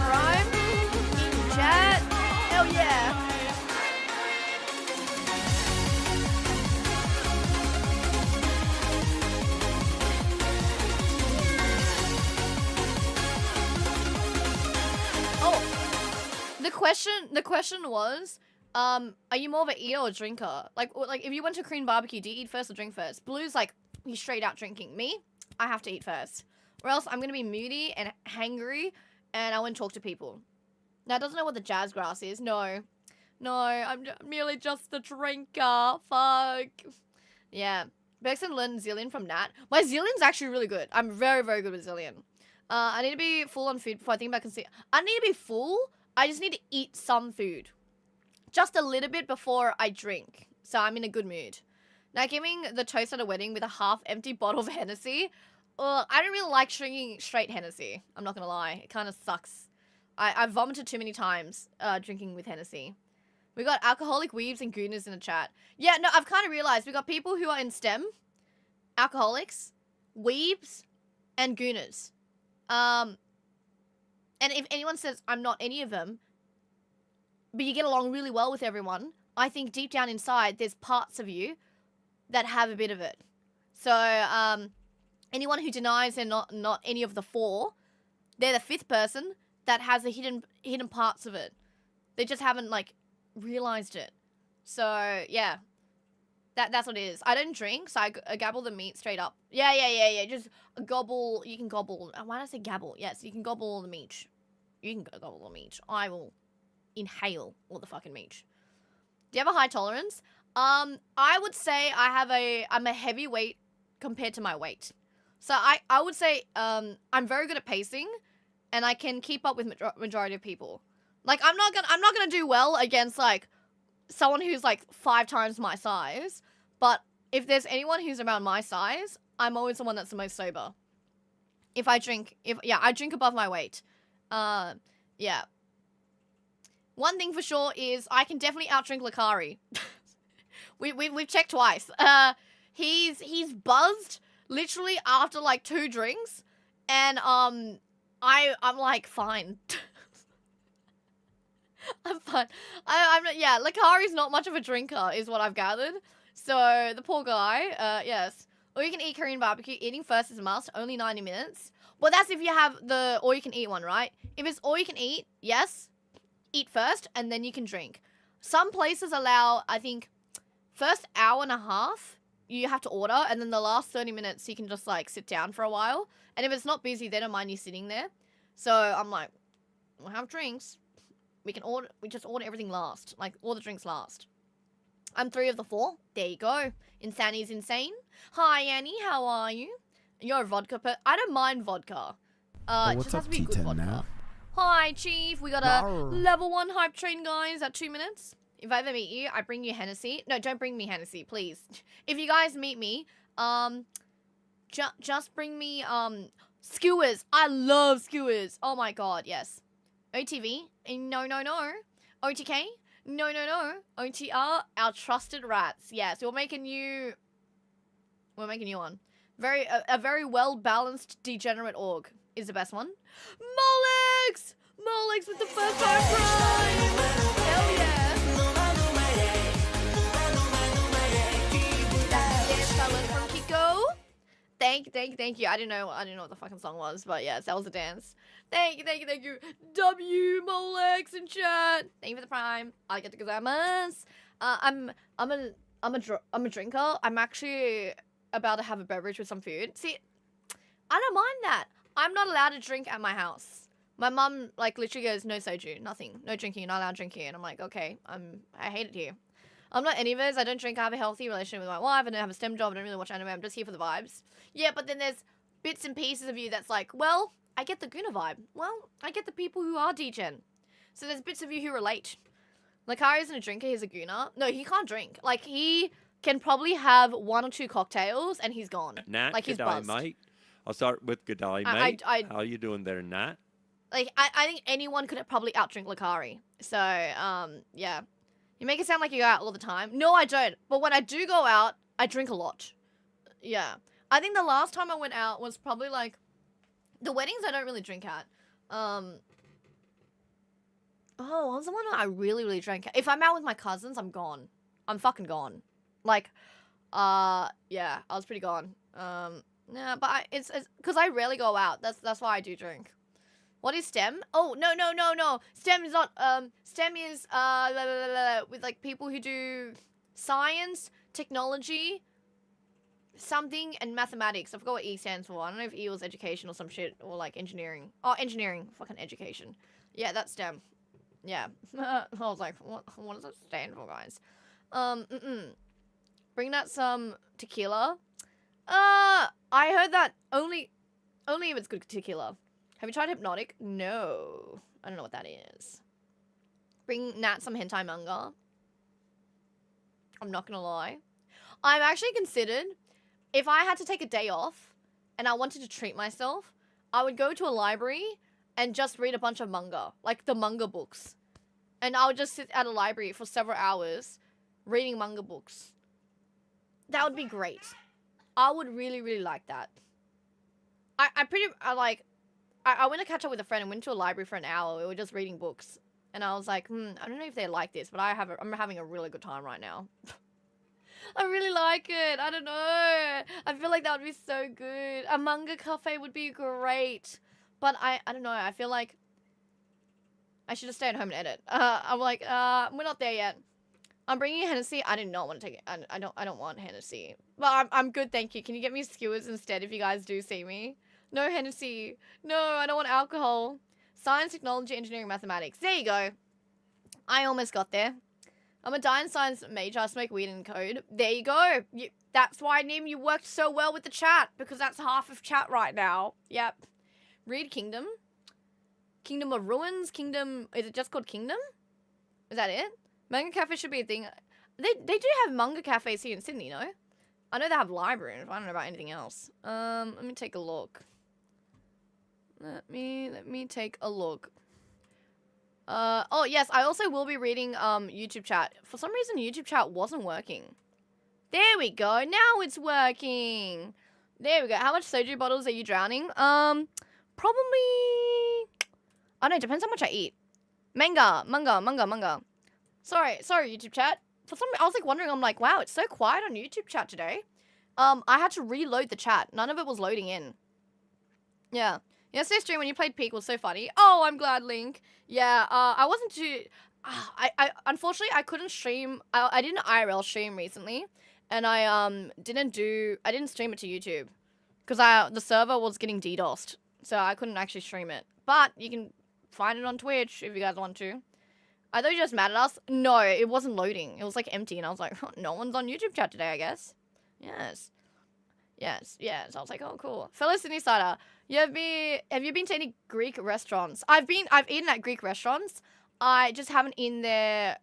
Prime. In chat. Hell yeah. The question was, are you more of an eater or drinker? Like if you went to Korean barbecue, do you eat first or drink first? Blue's like, he's straight out drinking. Me, I have to eat first. Or else I'm gonna be moody and hangry and I won't talk to people. Now, doesn't know what the jazz grass is. No, I'm merely just a drinker. Fuck. Yeah. Bexon learned Zillion from Nat. My Zillion's actually really good. I'm very, very good with Zillion. I need to be full on food before I think about I need to be full. I just need to eat some food. Just a little bit before I drink. So I'm in a good mood. Now, giving the toast at a wedding with a half-empty bottle of Hennessy. I don't really like drinking straight Hennessy. I'm not gonna lie. It kind of sucks. I vomited too many times drinking with Hennessy. We got alcoholic weebs and gooners in the chat. Yeah, no, I've kind of realized we got people who are in STEM, alcoholics, weebs, and gooners. And if anyone says I'm not any of them, but you get along really well with everyone, I think deep down inside there's parts of you that have a bit of it. So anyone who denies they're not any of the four, they're the fifth person that has the hidden parts of it. They just haven't like realized it. So yeah, that's what it is. I don't drink, so I gobble the meat straight up. Yeah. Just gobble. You can gobble. Why did I say gobble? Yes, you can gobble the meat. You can gobble the meat. I will inhale all the fucking meat. Do you have a high tolerance? I would say I'm a heavyweight compared to my weight. So I would say I'm very good at pacing, and I can keep up with majority of people. Like I'm not gonna do well against like someone who's like 5 times my size. But if there's anyone who's around my size, I'm always the one that's the most sober. I drink above my weight. Yeah. One thing for sure is I can definitely outdrink Lakari. We've checked twice. He's buzzed literally after like 2 drinks, and I'm like fine. I'm fine. I'm not. Yeah, Lakari's not much of a drinker, is what I've gathered. So the poor guy. Yes. Or you can eat Korean barbecue. Eating first is a must. Only 90 minutes. Well, that's if you have the all you can eat one, right? If it's all you can eat, yes, eat first and then you can drink. Some places allow, I think, first hour and a half you have to order, and then the last 30 minutes you can just like sit down for a while. And if it's not busy, they don't mind you sitting there. So I'm like, we'll have drinks. We just order everything last. Like, all the drinks last. I'm 3 of the 4. There you go. Insanity's insane. Hi, Annie. How are you? You're a vodka I don't mind vodka. It what's just has up, to be good T10 vodka. now? Hi, Chief. We got a Rawr. level 1 hype train, guys, at 2 minutes. If I ever meet you, I bring you Hennessy. No, don't bring me Hennessy, please. If you guys meet me, just bring me, skewers. I love skewers. Oh my god, yes. OTV? No. OTK? No. OTR? Our trusted rats. Yes, we're making you one. A very well-balanced degenerate org is the best one. Molex! Molex with the first time prime! Hell yeah! Yes, fellas from Kiko. Thank you. I didn't know what the fucking song was, but yes, that was a dance. Thank you. W Molex in chat. Thank you for the prime. I get to gozaimasu. I'm a drinker. I'm actually about to have a beverage with some food. See, I don't mind that. I'm not allowed to drink at my house. My mum like literally goes, no soju, nothing, no drinking, you're not allowed to drink here. And I'm like, okay, I hate it here. I'm not any of us. I don't drink. I have a healthy relationship with my wife. I don't have a STEM job. I don't really watch anime. I'm just here for the vibes. Yeah, but then there's bits and pieces of you that's like, well, I get the Guna vibe. Well, I get the people who are degen. So there's bits of you who relate. Lakari isn't a drinker. He's a Guna. No, he can't drink. Like, he can probably have 1 or 2 cocktails and he's gone. Nat, like, he's buzzed. mate. I'll start with G'day, mate. How you doing there, Nat? Like, I think anyone could probably outdrink Lakari. So, yeah. You make it sound like you go out all the time. No, I don't. But when I do go out, I drink a lot. Yeah. I think the last time I went out was probably like the weddings I don't really drink at. Oh, what was the one I really, really drank at? If I'm out with my cousins, I'm gone. I'm fucking gone. Like, yeah, I was pretty gone. Yeah, but it's because I rarely go out. That's why I do drink. What is STEM? Oh, no. STEM is not, STEM is, with, like, people who do science, technology, something, and mathematics. I forgot what E stands for. I don't know if E was education or some shit, or, like, engineering. Oh, engineering. Fucking education. Yeah, that's STEM. Yeah. I was like, what does that stand for, guys? Bring out some tequila. I heard that only if it's good tequila. Have you tried Hypnotic? No. I don't know what that is. Bring Nat some hentai manga. I'm not gonna lie. I've actually considered, if I had to take a day off and I wanted to treat myself, I would go to a library and just read a bunch of manga. Like the manga books. And I would just sit at a library for several hours reading manga books. That would be great. I would really, really like that. I went to catch up with a friend and went to a library for an hour. We were just reading books. And I was like, I don't know if they like this, but I'm having a really good time right now. I really like it. I don't know. I feel like that would be so good. A manga cafe would be great. But I don't know. I feel like I should just stay at home and edit. I'm like, we're not there yet. I'm bringing Hennessy. I did not want to take it. I don't want Hennessy. But I'm good, thank you. Can you get me skewers instead if you guys do see me? No Hennessy. No, I don't want alcohol. Science, technology, engineering, mathematics. There you go. I almost got there. I'm a dine science major. I smoke weed and code. There you go. That's why, Nim, you worked so well with the chat. Because that's half of chat right now. Yep. Read Kingdom. Kingdom of Ruins. Kingdom... Is it just called Kingdom? Is that it? Manga cafe should be a thing. They do have manga cafes here in Sydney, no? I know they have libraries. I don't know about anything else. Let me take a look. Let me take a look. Oh yes, I also will be reading YouTube chat. For some reason YouTube chat wasn't working. There we go. Now it's working. There we go. How much soju bottles are you drowning? Probably I don't know, it depends how much I eat. Manga. Sorry YouTube chat. For some I was like wondering, I'm like, wow, it's so quiet on YouTube chat today. I had to reload the chat. None of it was loading in. Yeah. Yesterday's stream when you played Peak was so funny. Oh, I'm glad, Link. Yeah, I wasn't too... I unfortunately, I couldn't stream... I did an IRL stream recently. And I didn't stream it to YouTube. Because the server was getting DDoSed. So I couldn't actually stream it. But you can find it on Twitch if you guys want to. I thought you were just mad at us. No, it wasn't loading. It was like empty. And I was like, oh, no one's on YouTube chat today, I guess. Yes. I was like, oh, cool. Fellow Sydney Cider, have you been to any Greek restaurants? I've eaten at Greek restaurants. I just haven't eaten there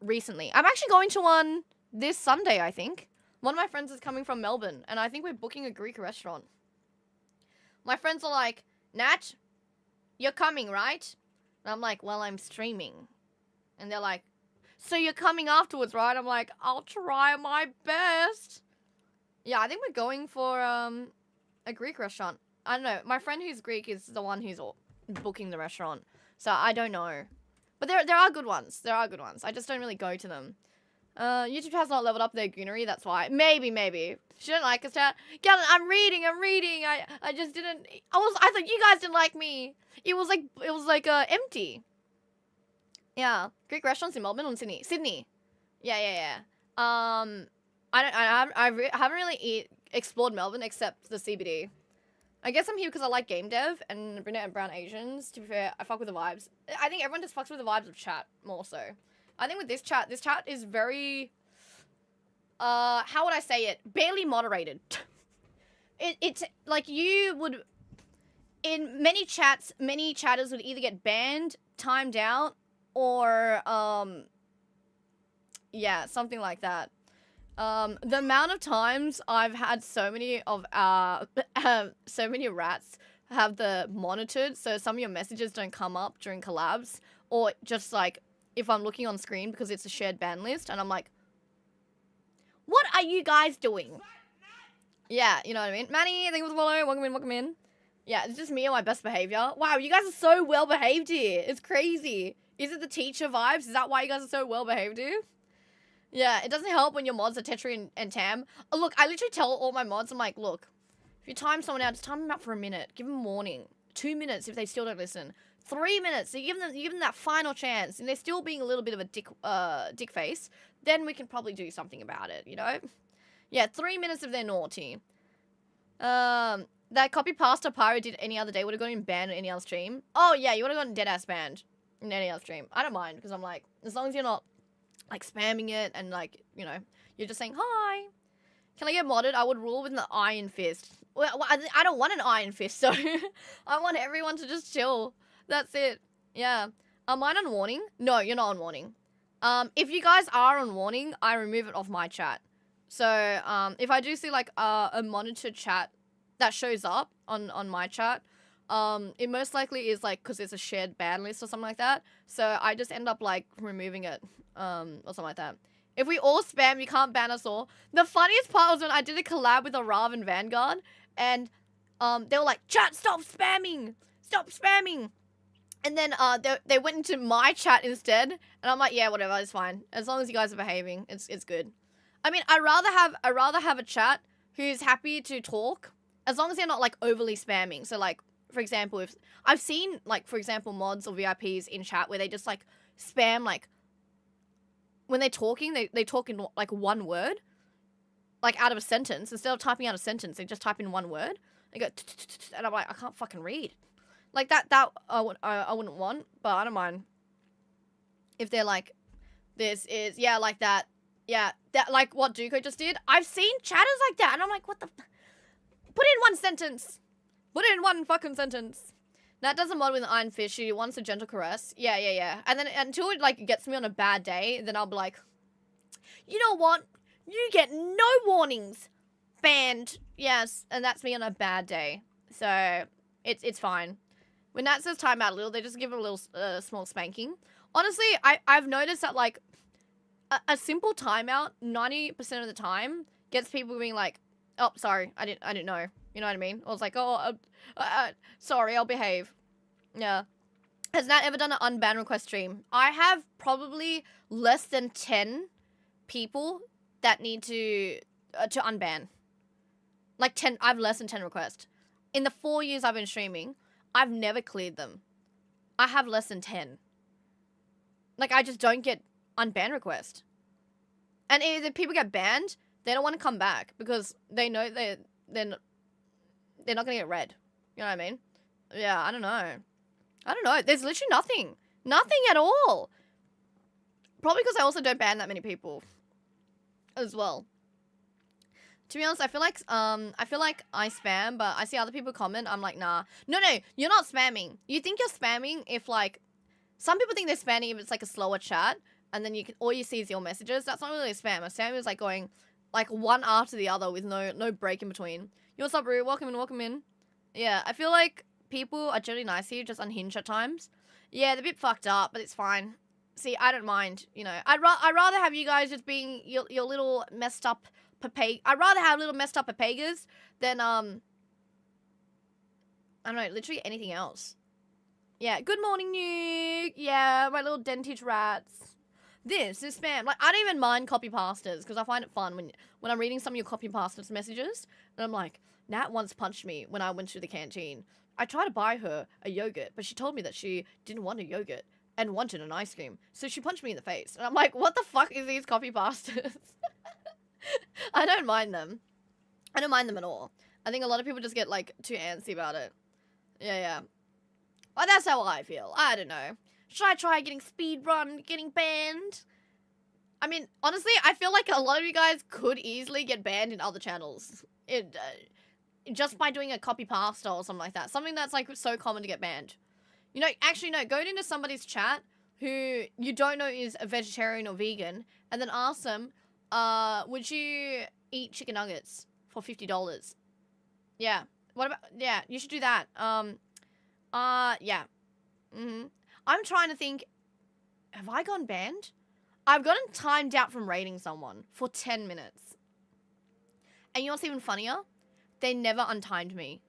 recently. I'm actually going to one this Sunday, I think. One of my friends is coming from Melbourne, and I think we're booking a Greek restaurant. My friends are like, Nat, you're coming, right? And I'm like, well, I'm streaming. And they're like, so you're coming afterwards, right? I'm like, I'll try my best. Yeah, I think we're going for a Greek restaurant. I don't know. My friend who's Greek is the one who's booking the restaurant. So I don't know. But there are good ones. There are good ones. I just don't really go to them. YouTube has not leveled up their goonery. That's why. Maybe. She didn't like us, chat. Galen, I'm reading. I just didn't... I thought you guys didn't like me. It was like empty. Yeah. Greek restaurants in Melbourne or Sydney? Sydney. Yeah. I haven't really explored Melbourne except the CBD. I guess I'm here because I like game dev and brunette and brown Asians. To be fair, I fuck with the vibes. I think everyone just fucks with the vibes of chat more so. I think with this chat is very, how would I say it? Barely moderated. It's like you would, in many chats, many chatters would either get banned, timed out, or, yeah, something like that. The amount of times I've had so many rats have the monitored, so some of your messages don't come up during collabs, or just like if I'm looking on screen because it's a shared ban list, and I'm like, what are you guys doing? Yeah, you know what I mean? Manny, thank you for the follow. Welcome in. Yeah, it's just me on my best behavior. Wow, you guys are so well behaved here. It's crazy. Is it the teacher vibes? Is that why you guys are so well behaved here? Yeah, it doesn't help when your mods are Tetri and Tam. Look, I literally tell all my mods, I'm like, look, if you time someone out, just time them out for a minute. Give them a warning. 2 minutes if they still don't listen. 3 minutes, so you give them that final chance, and they're still being a little bit of a dick face, then we can probably do something about it, you know? Yeah, 3 minutes if they're naughty. That copy pasta Pyro did any other day would have gotten banned on any other stream. Oh yeah, you would have gotten dead-ass banned in any other stream. I don't mind, because I'm like, as long as you're not, like, spamming it, and, like, you know, you're just saying, hi. Can I get modded? I would rule with an iron fist. Well, I don't want an iron fist, so I want everyone to just chill. That's it. Yeah. Am I on warning? No, you're not on warning. If you guys are on warning, I remove it off my chat. So, if I do see, like, a monitored chat that shows up on my chat, it most likely is, like, because it's a shared ban list or something like that. So, I just end up, like, removing it, or something like that. If we all spam, you can't ban us all. The funniest part was when I did a collab with Arav and Vanguard, and, they were like, chat, stop spamming! Stop spamming! And then they went into my chat instead, and I'm like, yeah, whatever, it's fine. As long as you guys are behaving, it's good. I mean, I'd rather have a chat who's happy to talk, as long as they're not like overly spamming. So like, for example, if I've seen like, for example, mods or VIPs in chat where they just like spam, like when they're talking, they talk in like one word, like out of a sentence. Instead of typing out a sentence, they just type in one word. They go, and I'm like, I can't fucking read. Like that I wouldn't want, but I don't mind. If they're like, this is, yeah, like that. Yeah, that, like what Duco just did. I've seen chatters like that, and I'm like, what the put in one sentence. Put in one fucking sentence. That doesn't mod with an iron fist. She wants a gentle caress. Yeah. And then until it, like, gets me on a bad day, then I'll be like, you know what? You get no warnings. Banned. Yes, and that's me on a bad day. So, it's fine. When Nat says timeout a little, they just give it a little small spanking. Honestly, I've noticed that, like, a simple timeout 90% of the time gets people being like, oh, sorry, I didn't know. You know what I mean? Or it's like, oh, sorry, I'll behave. Yeah. Has Nat ever done an unban request stream? I have probably less than 10 people that need to unban. Like 10, I have less than 10 requests. In the 4 years I've been streaming, I've never cleared them. I have less than 10. Like, I just don't get unban request. And if people get banned, they don't want to come back because they know they're not going to get read. You know what I mean? Yeah, I don't know. There's literally nothing. Nothing at all. Probably because I also don't ban that many people as well. To be honest, I feel like I spam, but I see other people comment. I'm like, nah. No, you're not spamming. You think you're spamming if, like, some people think they're spamming if it's, like, a slower chat, and then all you see is your messages. That's not really a spam. A spam is, like, going, like, one after the other with no break in between. Yo, what's up, bro? Welcome in. Yeah, I feel like people are generally nice here, just unhinged at times. Yeah, they're a bit fucked up, but it's fine. See, I don't mind, you know. I'd rather have you guys just being your little messed up I'd rather have little messed up papagas than, I don't know, literally anything else. Yeah, good morning, Nuke. Yeah, my little dentage rats. This is spam. Like, I don't even mind copy pastas because I find it fun when I'm reading some of your copy pastas messages and I'm like, Nat once punched me when I went to the canteen. I tried to buy her a yogurt, but she told me that she didn't want a yogurt and wanted an ice cream. So she punched me in the face. And I'm like, what the fuck is these copy pastas? I don't mind them. I don't mind them at all. I think a lot of people just get, like, too antsy about it. Yeah. Well, that's how I feel. I don't know. Should I try getting speedrun, getting banned? I mean, honestly, I feel like a lot of you guys could easily get banned in other channels. Just by doing a copy pasta or something like that. Something that's, like, so common to get banned. You know, actually, no. Go into somebody's chat who you don't know is a vegetarian or vegan and then ask them, would you eat chicken nuggets for $50? Yeah. What about, yeah, you should do that. Yeah. I'm trying to think, have I gone banned? I've gotten timed out from raiding someone for 10 minutes. And you know what's even funnier? They never untimed me.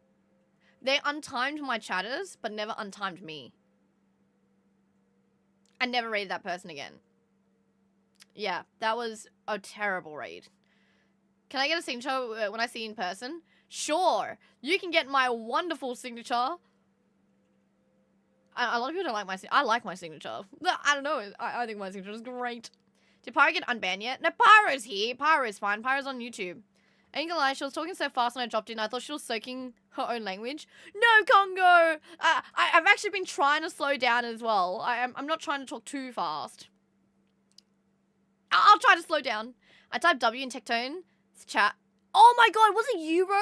They untimed my chatters, but never untimed me. I never raided that person again. Yeah, that was a terrible raid. Can I get a signature when I see you in person? Sure. You can get my wonderful signature A lot of people don't like my signature. I like my signature. I don't know. I think my signature is great. Did Pyro get unbanned yet? No, Pyro's here. Pyro's fine. Pyro's on YouTube. I ain't gonna lie, she was talking so fast when I dropped in, I thought she was soaking her own language. No, Congo! I've actually been trying to slow down as well. I'm not trying to talk too fast. I'll try to slow down. I typed W in Tectone. It's chat. Oh my god, was it you, bro?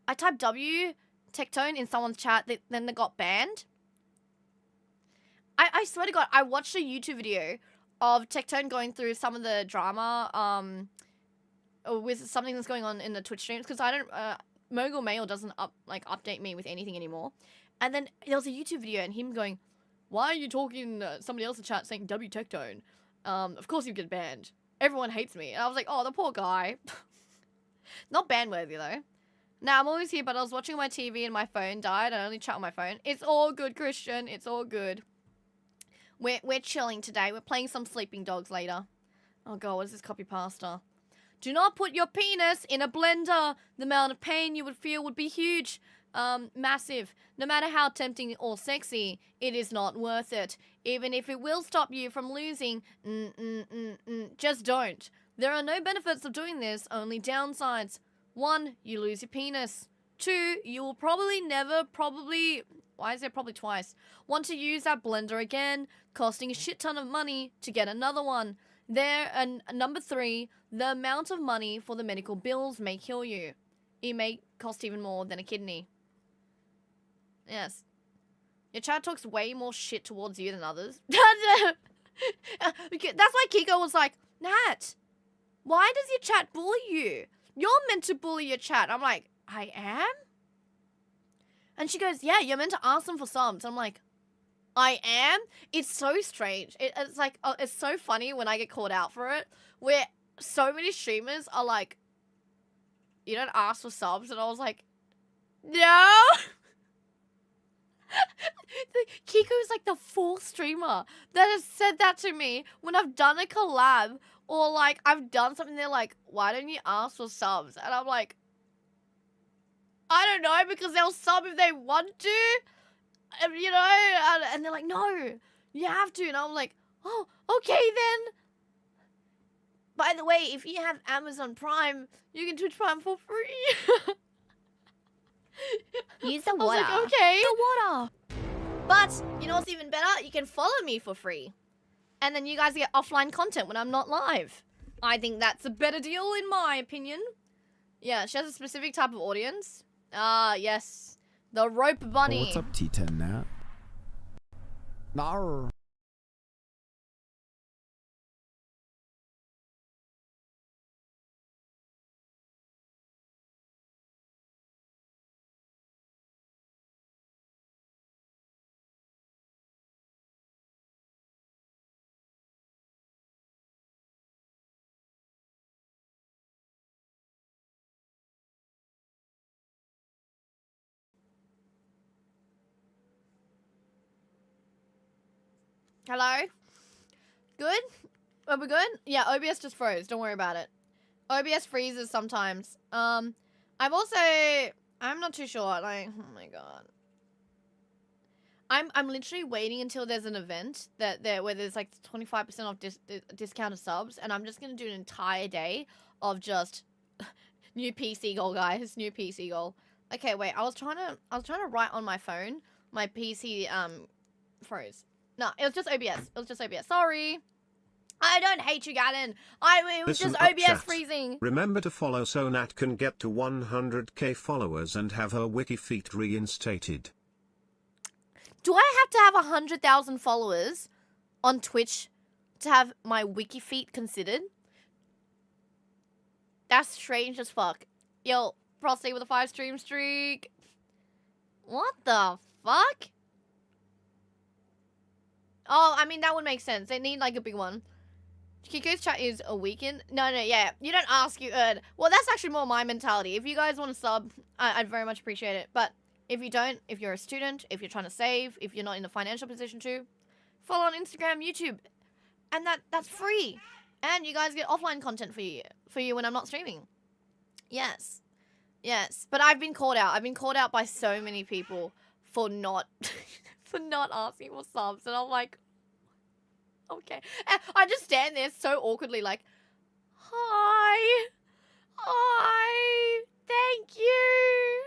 I typed W, Tectone in someone's chat, then they got banned. I swear to god, I watched a YouTube video of Tectone going through some of the drama, with something that's going on in the Twitch streams, because I don't, Mogul Mail doesn't update me with anything anymore. And then there was a YouTube video and him going, why are you talking somebody else's chat saying W Tectone? Of course you get banned. Everyone hates me. And I was like, oh, the poor guy. Not ban worthy though. Now I'm always here, but I was watching my TV and my phone died. I only chat on my phone. It's all good, Christian. It's all good. We're chilling today. We're playing some Sleeping Dogs later. Oh god, what is this copy pasta? Do not put your penis in a blender. The amount of pain you would feel would be huge. Massive. No matter how tempting or sexy, it is not worth it. Even if it will stop you from losing, just don't. There are no benefits of doing this, only downsides. 1, you lose your penis. 2, you will probably never, why is there probably twice? Want to use that blender again, costing a shit ton of money to get another one. And number 3, the amount of money for the medical bills may kill you. It may cost even more than a kidney. Yes. Your chat talks way more shit towards you than others. That's why Kiko was like, Nat, why does your chat bully you? You're meant to bully your chat. I'm like, I am? And she goes, yeah, you're meant to ask them for subs. I'm like, I am? It's so strange. It's like, it's so funny when I get called out for it, where so many streamers are like, you don't ask for subs. And I was like, no. Kiko's like the 4th streamer that has said that to me when I've done a collab or like I've done something. They're like, why don't you ask for subs? And I'm like, I don't know, because they'll sub if they want to, you know, and they're like, no, you have to. And I'm like, oh, okay then. By the way, if you have Amazon Prime, you can Twitch Prime for free. Use the I was water. like, okay. The water. But, you know what's even better? You can follow me for free. And then you guys get offline content when I'm not live. I think that's a better deal in my opinion. Yeah, she has a specific type of audience. Ah, yes. The rope bunny. Oh, what's up, T10 Nat? Nar. Hello? Good? Are we good? Yeah, OBS just froze. Don't worry about it. OBS freezes sometimes. I'm not too sure. Like, oh my god. I'm literally waiting until there's an event where there's like 25% off discounted subs, and I'm just gonna do an entire day of just new PC goal, guys. New PC goal. Okay, wait. I was trying to write on my phone. My PC froze. No, it was just OBS. It was just OBS. Sorry. I don't hate you, Galen. It was Listen just up, OBS chat. freezing. Remember to follow so Nat can get to 100k followers and have her wiki feet reinstated. Do I have to have 100,000 followers on Twitch to have my wiki feet considered? That's strange as fuck. Yo, Frosty with a 5 stream streak. What the fuck? Oh, I mean, that would make sense. They need, like, a big one. Kiko's chat is a weekend. No, yeah. You don't ask, you earn. Well, that's actually more my mentality. If you guys want to sub, I'd very much appreciate it. But if you don't, if you're a student, if you're trying to save, if you're not in a financial position to, follow on Instagram, YouTube. And that's free. And you guys get offline content for you when I'm not streaming. Yes. Yes. But I've been called out. I've been called out by so many people for not for not asking for subs. And I'm like, okay. And I just stand there so awkwardly like, hi. Hi. Thank you.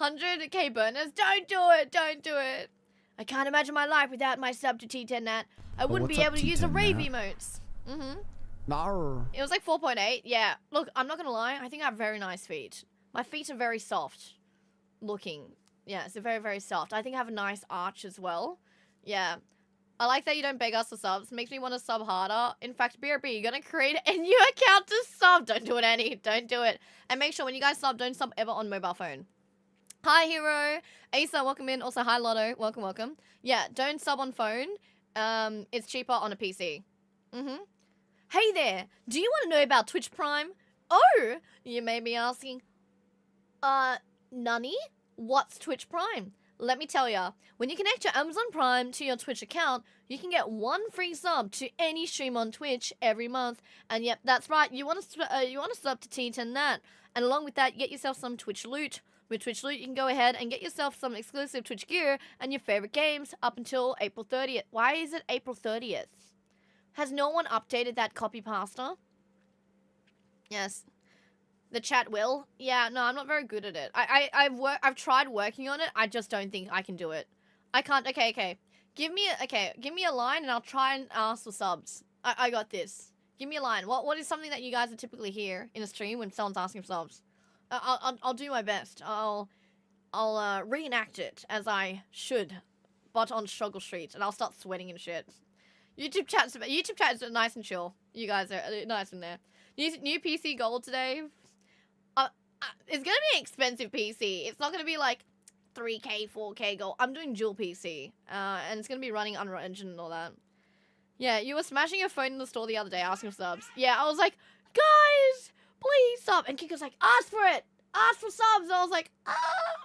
100k burners. Don't do it. Don't do it. I can't imagine my life without my sub to T10 Nat. I wouldn't be what's up, able to use the T10 rave Nat? emotes. Mm-hmm. Nar. It was like 4.8. Yeah. Look, I'm not gonna lie. I think I have very nice feet. My feet are very soft looking. Yeah, so very, very soft. I think I have a nice arch as well. Yeah. I like that you don't beg us for subs. Makes me want to sub harder. In fact, BRB, you're gonna create a new account to sub. Don't do it, Annie. Don't do it. And make sure when you guys sub, don't sub ever on mobile phone. Hi, Hero. Asa, welcome in. Also, hi, Lotto. Welcome, welcome. Yeah, don't sub on phone. It's cheaper on a PC. Mm-hmm. Hey there. Do you want to know about Twitch Prime? Oh, you may be asking, Nani? What's Twitch Prime? Let me tell ya. When you connect your Amazon Prime to your Twitch account, you can get 1 free sub to any stream on Twitch every month. And yep, that's right. You want to sub to T10 Nat. And along with that, you get yourself some Twitch loot. With Twitch loot, you can go ahead and get yourself some exclusive Twitch gear and your favorite games up until April 30th. Why is it April 30th? Has no one updated that copy pasta? Yes. The chat will? Yeah, no, I'm not very good at it. I've tried working on it. I just don't think I can do it. I can't. Okay. Give me a line and I'll try and ask for subs. I got this. Give me a line. What is something that you guys would typically hear in a stream when someone's asking for subs? I'll do my best. I'll reenact it as I should, but on Struggle Street, and I'll start sweating and shit. YouTube chat is nice and chill. You guys are nice in there. New PC gold today. It's gonna be an expensive PC. It's not gonna be like 3K, 4K gold. I'm doing dual PC, and it's gonna be running Unreal Engine and all that. Yeah, you were smashing your phone in the store the other day asking for subs. Yeah, I was like, guys, please sub. And Kika's like, ask for it. Ask for subs. And I was like,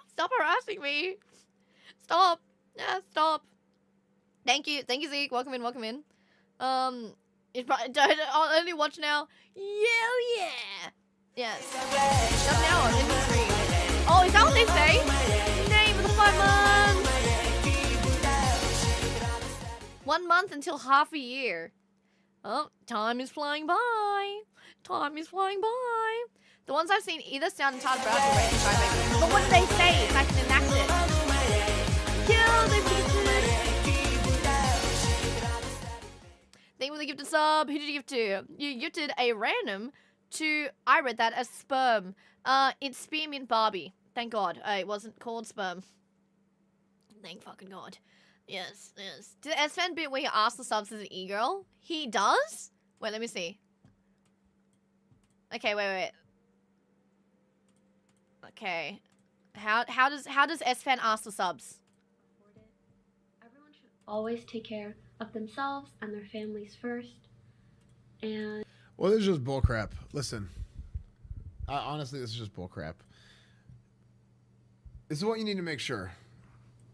stop harassing me. Stop. Yeah, stop. Thank you, Zeke. Welcome in. It's probably, I'll only watch now. Yeah. Yes. Just now I'm in the stream. Oh, is that what they say? Name of the 5 months. 1 month until half a year. Oh, time is flying by. Time is flying by. The ones I've seen either sound entirely proud or ready to try to make it. But what do they say? If I can enact it. Kill the pieces. Thank you for the gifted sub. Who did you give to? You gifted a random to, I read that as sperm. It's Spearmint Barbie. Thank God. It wasn't called sperm. Thank fucking God. Yes. Did S-Fan bit where he asked the subs as an e-girl? He does? Wait, let me see. Okay, wait. Okay. How does S-Fan ask the subs? Everyone should always take care of themselves and their families first. And well, this is just bullcrap. Listen, honestly, this is just bullcrap. This is what you need to make sure.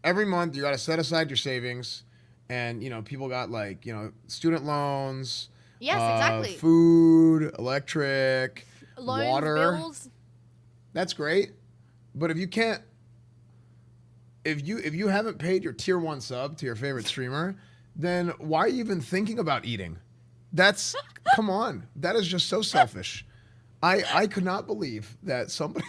Every month, you got to set aside your savings, and people got student loans. Yes, exactly. Food, electric, loans, water. Bills. That's great, but if you can't, if you haven't paid your tier 1 sub to your favorite streamer, then why are you even thinking about eating? That's come on. That is just so selfish. I could not believe that somebody.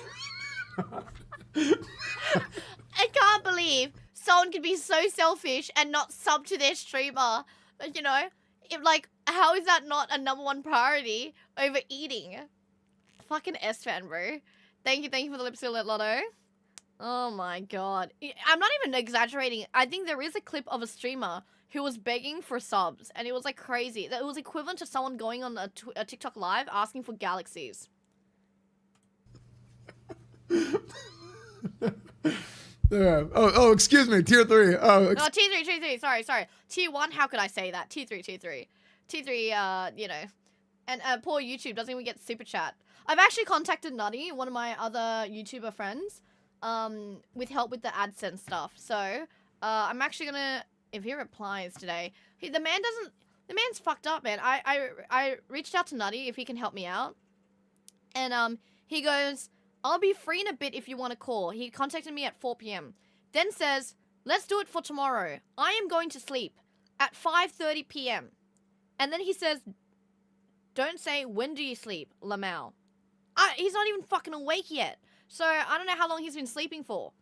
I can't believe someone could be so selfish and not sub to their streamer. How is that not a #1 priority over eating? Fucking S-Fan, bro. Thank you for the lip seal, Lotto. Oh my God. I'm not even exaggerating. I think there is a clip of a streamer who was begging for subs, and it was like crazy. It was equivalent to someone going on a TikTok live asking for galaxies. Oh, excuse me, tier 3. No, tier 3. Sorry. Tier 1, how could I say that? Tier 3. Tier 3, And poor YouTube doesn't even get super chat. I've actually contacted Nutty, one of my other YouTuber friends, with help with the AdSense stuff. So, I'm actually gonna, if he replies today, the man's fucked up, man. I reached out to Nutty if he can help me out. And, he goes, I'll be free in a bit if you want to call. He contacted me at 4 p.m. Then says, Let's do it for tomorrow. I am going to sleep at 5:30 p.m. And then he says, don't say, when do you sleep, Lamau? He's not even fucking awake yet. So I don't know how long he's been sleeping for.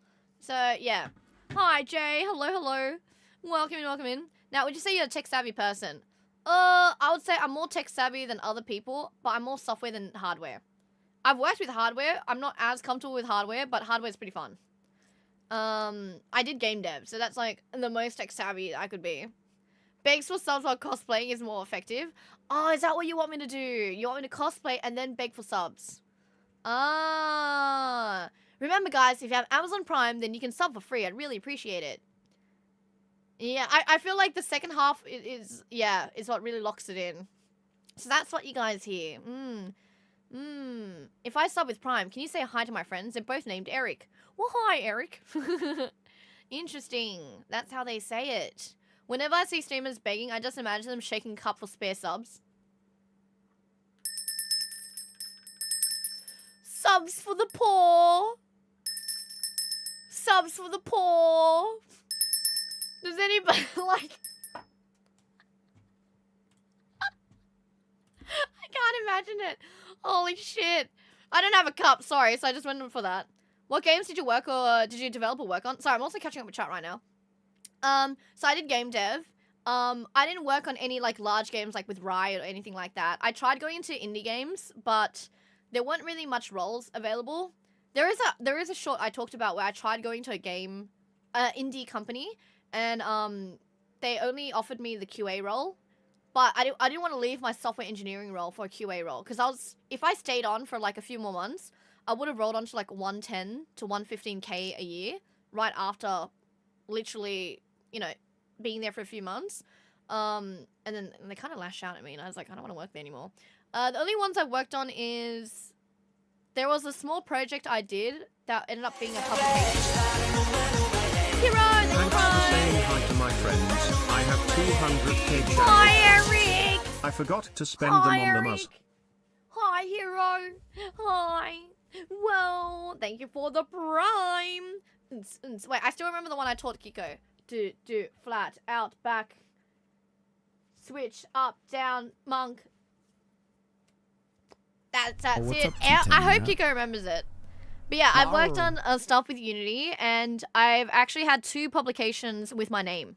So, yeah. Hi, Jay. Hello, hello. Welcome in, welcome in. Now, would you say you're a tech-savvy person? I would say I'm more tech-savvy than other people, but I'm more software than hardware. I've worked with hardware. I'm not as comfortable with hardware, but hardware's pretty fun. I did game dev, so that's, like, the most tech-savvy I could be. Begs for subs while cosplaying is more effective. Oh, is that what you want me to do? You want me to cosplay and then beg for subs? Ah. Remember, guys, if you have Amazon Prime, then you can sub for free. I'd really appreciate it. Yeah, I feel like the second half is what really locks it in. So that's what you guys hear. If I sub with Prime, can you say hi to my friends? They're both named Eric. Well, hi, Eric. Interesting. That's how they say it. Whenever I see streamers begging, I just imagine them shaking cup for spare subs. Subs for the poor. Subs for the poor. Does anybody like... I can't imagine it. Holy shit. I don't have a cup, sorry, so I just went for that. What games did you work or did you develop or work on? Sorry, I'm also catching up with chat right now. So I did game dev. I didn't work on any, like, large games, like, with Riot or anything like that. I tried going into indie games, but there weren't really much roles available. There is a short I talked about where I tried going to a game, indie company, and, they only offered me the QA role. But I didn't want to leave my software engineering role for a QA role. Because if I stayed on for, like, a few more months, I would have rolled on to, like, 110 to 115k a year right after literally, you know, being there for a few months. And then they kind of lashed out at me, and I was like, I don't want to work there anymore. The only ones I've worked on is... There was a small project I did that ended up being a publication. Hero, Thanks for saying hi to my friends. I have 200k channels. Hi, Eric! I forgot to spend Hi, them on Eric. the Muzz. Hi, Hero! Hi! Well, thank you for the prime! Wait, I still remember the one I taught Kiko. Do, flat, out, back. Switch, up, down, monk. That's what's it. up, I hope T10, Kiko remembers it. But yeah, I've worked on stuff with Unity, and I've actually had 2 publications with my name.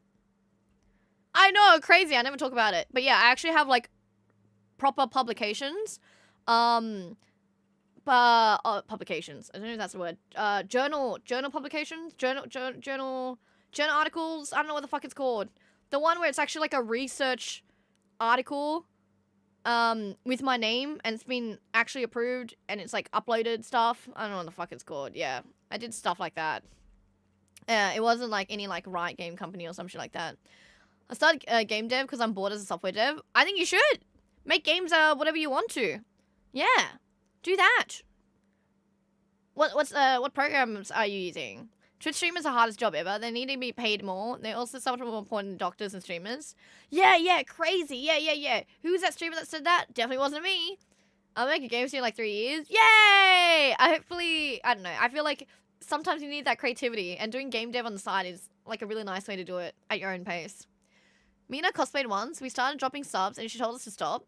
I know, crazy. I never talk about it. But yeah, I actually have, like, proper publications. Publications. I don't know if that's the word. Journal publications? Journal articles? I don't know what the fuck it's called. The one where it's actually, like, a research article, with my name, and it's been actually approved, and it's, like, uploaded stuff. I don't know what the fuck it's called. Yeah, I did stuff like that. It wasn't, like, any, like, Riot game company or some shit like that. I started game dev because I'm bored as a software dev. I think you should. Make games whatever you want to. Yeah, do that. What programs are you using? Twitch streamers are the hardest job ever. They need to be paid more. They're also somewhat more important than doctors and streamers. Yeah, crazy. Yeah. Who's that streamer that said that? Definitely wasn't me. I'll make a game soon in like 3 years. Yay! I don't know. I feel like sometimes you need that creativity, and doing game dev on the side is like a really nice way to do it at your own pace. Me and her cosplayed once. We started dropping subs, and she told us to stop.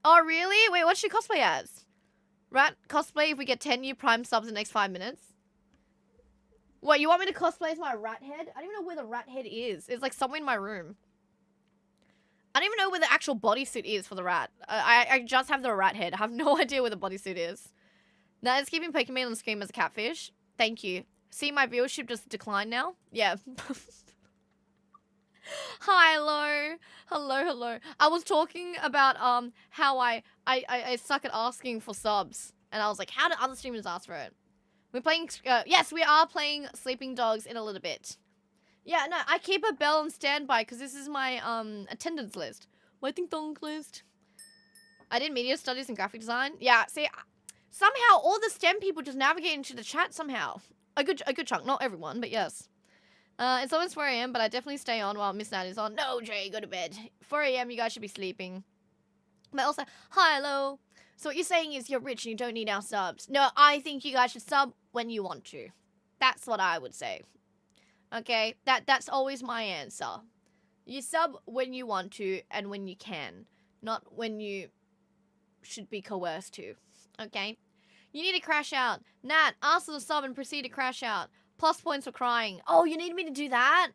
Oh, really? Wait, what's she cosplay as? Rat cosplay if we get 10 new Prime subs in the next 5 minutes. What, you want me to cosplay as my rat head? I don't even know where the rat head is. It's like somewhere in my room. I don't even know where the actual bodysuit is for the rat. I just have the rat head. I have no idea where the bodysuit is. Now it's keeping Pokemon on the screen as a catfish. Thank you. See, my viewership just declined now? Yeah. Hi, hello. I was talking about how I suck at asking for subs. And I was like, how do other streamers ask for it? We're playing, yes, we are playing Sleeping Dogs in a little bit. Yeah, no, I keep a bell on standby because this is my attendance list. My ding-dong list. I did media studies and graphic design. Yeah, see, somehow all the STEM people just navigate into the chat somehow. A good chunk, not everyone, but yes. It's almost 4 a.m., but I definitely stay on while Miss Nat is on. No, Jay, go to bed. 4 a.m., you guys should be sleeping. But also, hi, hello. So what you're saying is you're rich and you don't need our subs. No, I think you guys should sub when you want to. That's what I would say. Okay? That's always my answer. You sub when you want to and when you can, not when you should be coerced to. Okay? You need to crash out. Nat, ask for the sub and proceed to crash out. Plus points for crying. Oh, you need me to do that?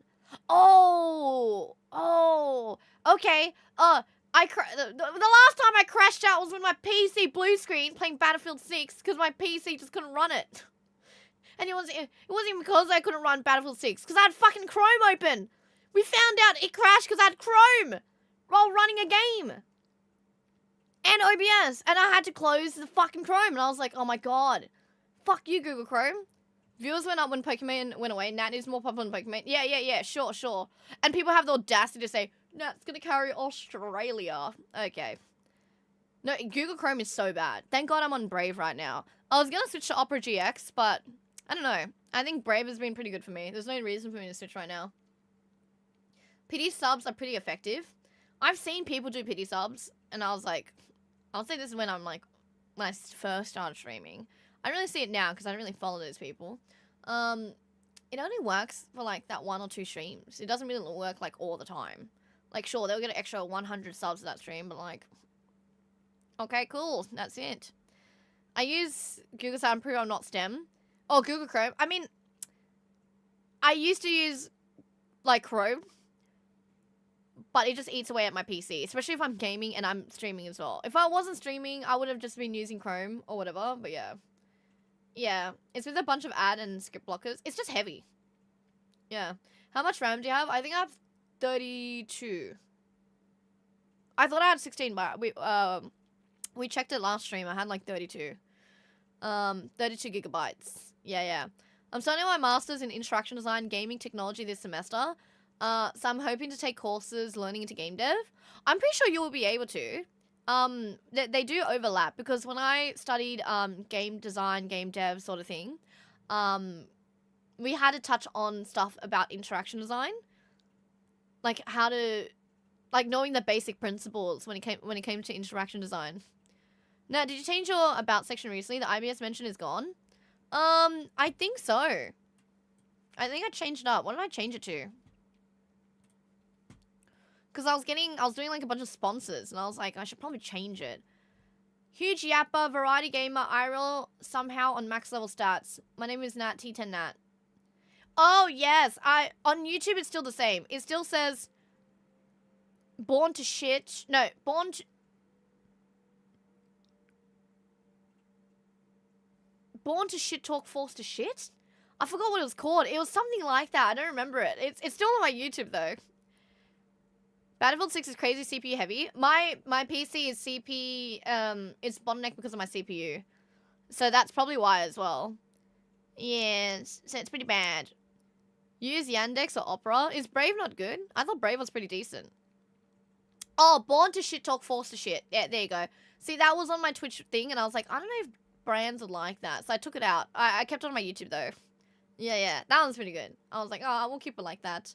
Oh. Oh. Okay. The last time I crashed out was when my PC blue screen playing Battlefield 6 because my PC just couldn't run it. And it wasn't even because I couldn't run Battlefield 6, because I had fucking Chrome open. We found out it crashed because I had Chrome while running a game. And OBS. And I had to close the fucking Chrome. And I was like, oh my god. Fuck you, Google Chrome. Viewers went up when Pokemon went away. Nat is more popular than Pokemon. Yeah, sure. And people have the audacity to say, Nat's gonna carry Australia. Okay. No, Google Chrome is so bad. Thank god I'm on Brave right now. I was gonna switch to Opera GX, but I don't know. I think Brave has been pretty good for me. There's no reason for me to switch right now. Pity subs are pretty effective. I've seen people do pity subs, and I was like, I'll say this is when I first started streaming. I don't really see it now because I don't really follow those people. It only works for like that 1 or 2 streams. It doesn't really work like all the time. Like sure, they'll get an extra 100 subs to that stream, but like, okay, cool, that's it. I use Google Sound Proof I'm not STEM. Oh, Google Chrome. I mean, I used to use like Chrome, but it just eats away at my PC, especially if I'm gaming and I'm streaming as well. If I wasn't streaming, I would have just been using Chrome or whatever, but yeah. Yeah, it's with a bunch of ad and script blockers. It's just heavy. Yeah. How much RAM do you have? I think I have 32. I thought I had 16, but we checked it last stream. I had like 32. 32 gigabytes. Yeah. I'm starting my master's in interaction design gaming technology this semester. So I'm hoping to take courses learning into game dev. I'm pretty sure you will be able to. They do overlap because when I studied game design, game dev sort of thing, we had to touch on stuff about interaction design, like how to, like knowing the basic principles when it came to interaction design. Now, did you change your about section recently? The IBS mention is gone. I think so. I think I changed it up. What did I change it to? Because I was doing like a bunch of sponsors, and I was like, I should probably change it. Huge yapper, variety gamer, IRL, somehow on max level stats. My name is Nat, T10 Nat. Oh, yes. On YouTube, it's still the same. It still says, born to shit. No, born to shit talk, forced to shit? I forgot what it was called. It was something like that. I don't remember it. It's still on my YouTube, though. Battlefield 6 is crazy CPU heavy. My PC is it's bottleneck because of my CPU. So that's probably why as well. Yes, so it's pretty bad. Use Yandex or Opera. Is Brave not good? I thought Brave was pretty decent. Oh, born to shit talk, forced to shit. Yeah, there you go. See, that was on my Twitch thing, and I was like, I don't know if brands would like that. So I took it out. I kept it on my YouTube, though. Yeah. That one's pretty good. I was like, oh, I won't keep it like that.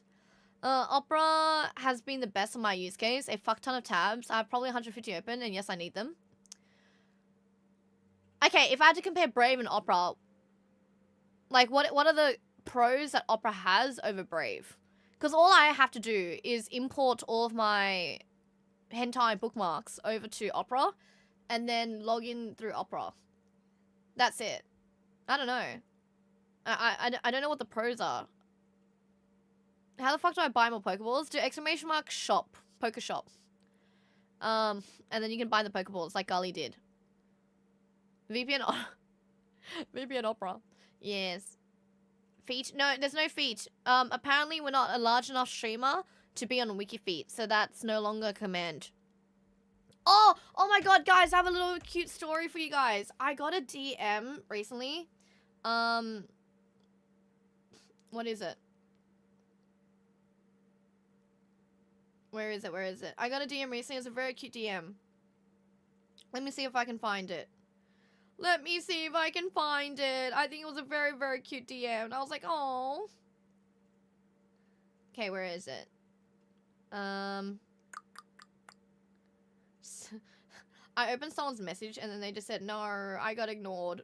Opera has been the best on my use case. A fuck ton of tabs. I have probably 150 open, and yes, I need them. Okay, if I had to compare Brave and Opera, like, what are the pros that Opera has over Brave? Because all I have to do is import all of my hentai bookmarks over to Opera, and then log in through Opera. That's it. I don't know. I don't know what the pros are. How the fuck do I buy more Pokeballs? Do exclamation mark shop. Poker shop. And then you can buy the Pokeballs like Gully did. VPN Opera. Yes. Feet? No, there's no feet. Apparently we're not a large enough streamer to be on WikiFeet, so that's no longer a command. Oh my god, guys, I have a little cute story for you guys. I got a DM recently. What is it? Where is it? I got a DM recently. It was a very cute DM. Let me see if I can find it. I think it was a very, very cute DM. And I was like, oh. Okay, where is it? I opened someone's message and then they just said, no, I got ignored.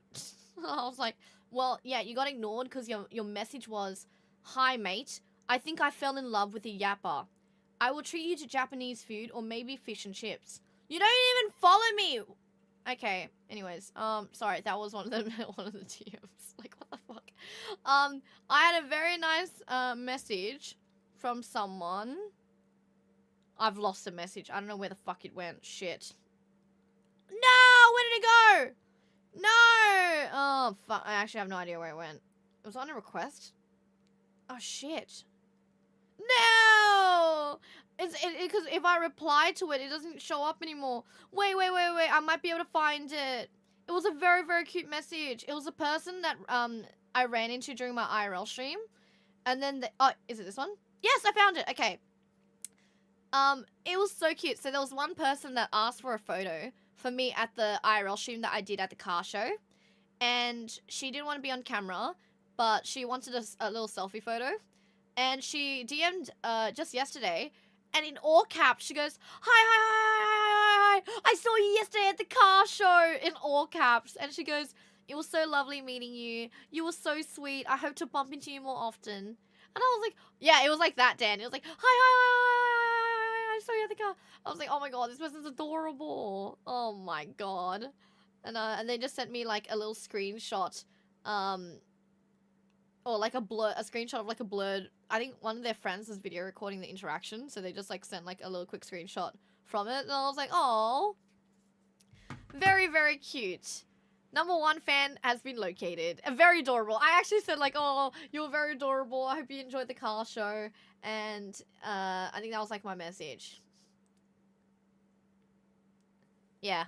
I was like, well, yeah, you got ignored because your message was, Hi, mate. I think I fell in love with a yapper. I will treat you to Japanese food or maybe fish and chips. You don't even follow me. Okay. Anyways, sorry, that was one of the DMs. Like, what the fuck? I had a very nice message from someone. I've lost the message. I don't know where the fuck it went. Shit. No, where did it go? No. Oh fuck. I actually have no idea where it went. It was on a request. Oh shit. No! It's because if I reply to it, it doesn't show up anymore. Wait. I might be able to find it. It was a very, very cute message. It was a person that I ran into during my IRL stream. And then oh, is it this one? Yes, I found it. Okay. It was so cute. So there was one person that asked for a photo for me at the IRL stream that I did at the car show. And she didn't want to be on camera, but she wanted a little selfie photo. And she DM'd just yesterday, and in all caps, she goes, hi, I saw you yesterday at the car show, in all caps. And she goes, it was so lovely meeting you. You were so sweet. I hope to bump into you more often. And I was like, yeah, it was like that, Dan. It was like, hi, I saw you at the car. I was like, oh my god, this person's adorable. Oh my god. And they just sent me like a little screenshot, or like a screenshot of like a blurred, I think one of their friends was video recording the interaction, so they just like sent like a little quick screenshot from it, and I was like, oh, very, very cute. #1 fan has been located. Very adorable. I actually said like, oh, you were very adorable. I hope you enjoyed the car show. And I think that was like my message. Yeah.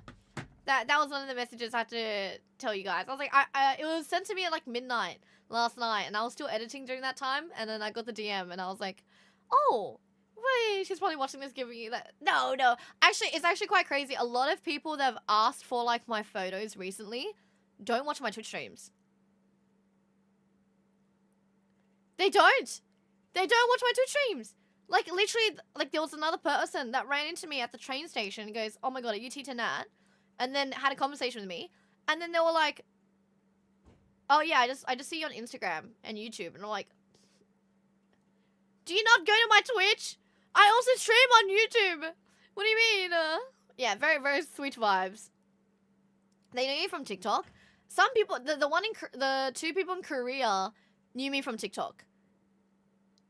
That was one of the messages I had to tell you guys. I was like, it was sent to me at like midnight last night, and I was still editing during that time, and then I got the DM, and I was like, oh, wait, she's probably watching this giving you that. No. Actually, it's actually quite crazy. A lot of people that have asked for like my photos recently don't watch my Twitch streams. They don't watch my Twitch streams. Like, literally, like, there was another person that ran into me at the train station and goes, oh my god, are you Tita Nat? And then had a conversation with me. And then they were like, oh yeah, I just see you on Instagram and YouTube. And I'm like, do you not go to my Twitch? I also stream on YouTube. What do you mean? Yeah, very, very sweet vibes. They know you from TikTok. Some people, the 2 people in Korea knew me from TikTok.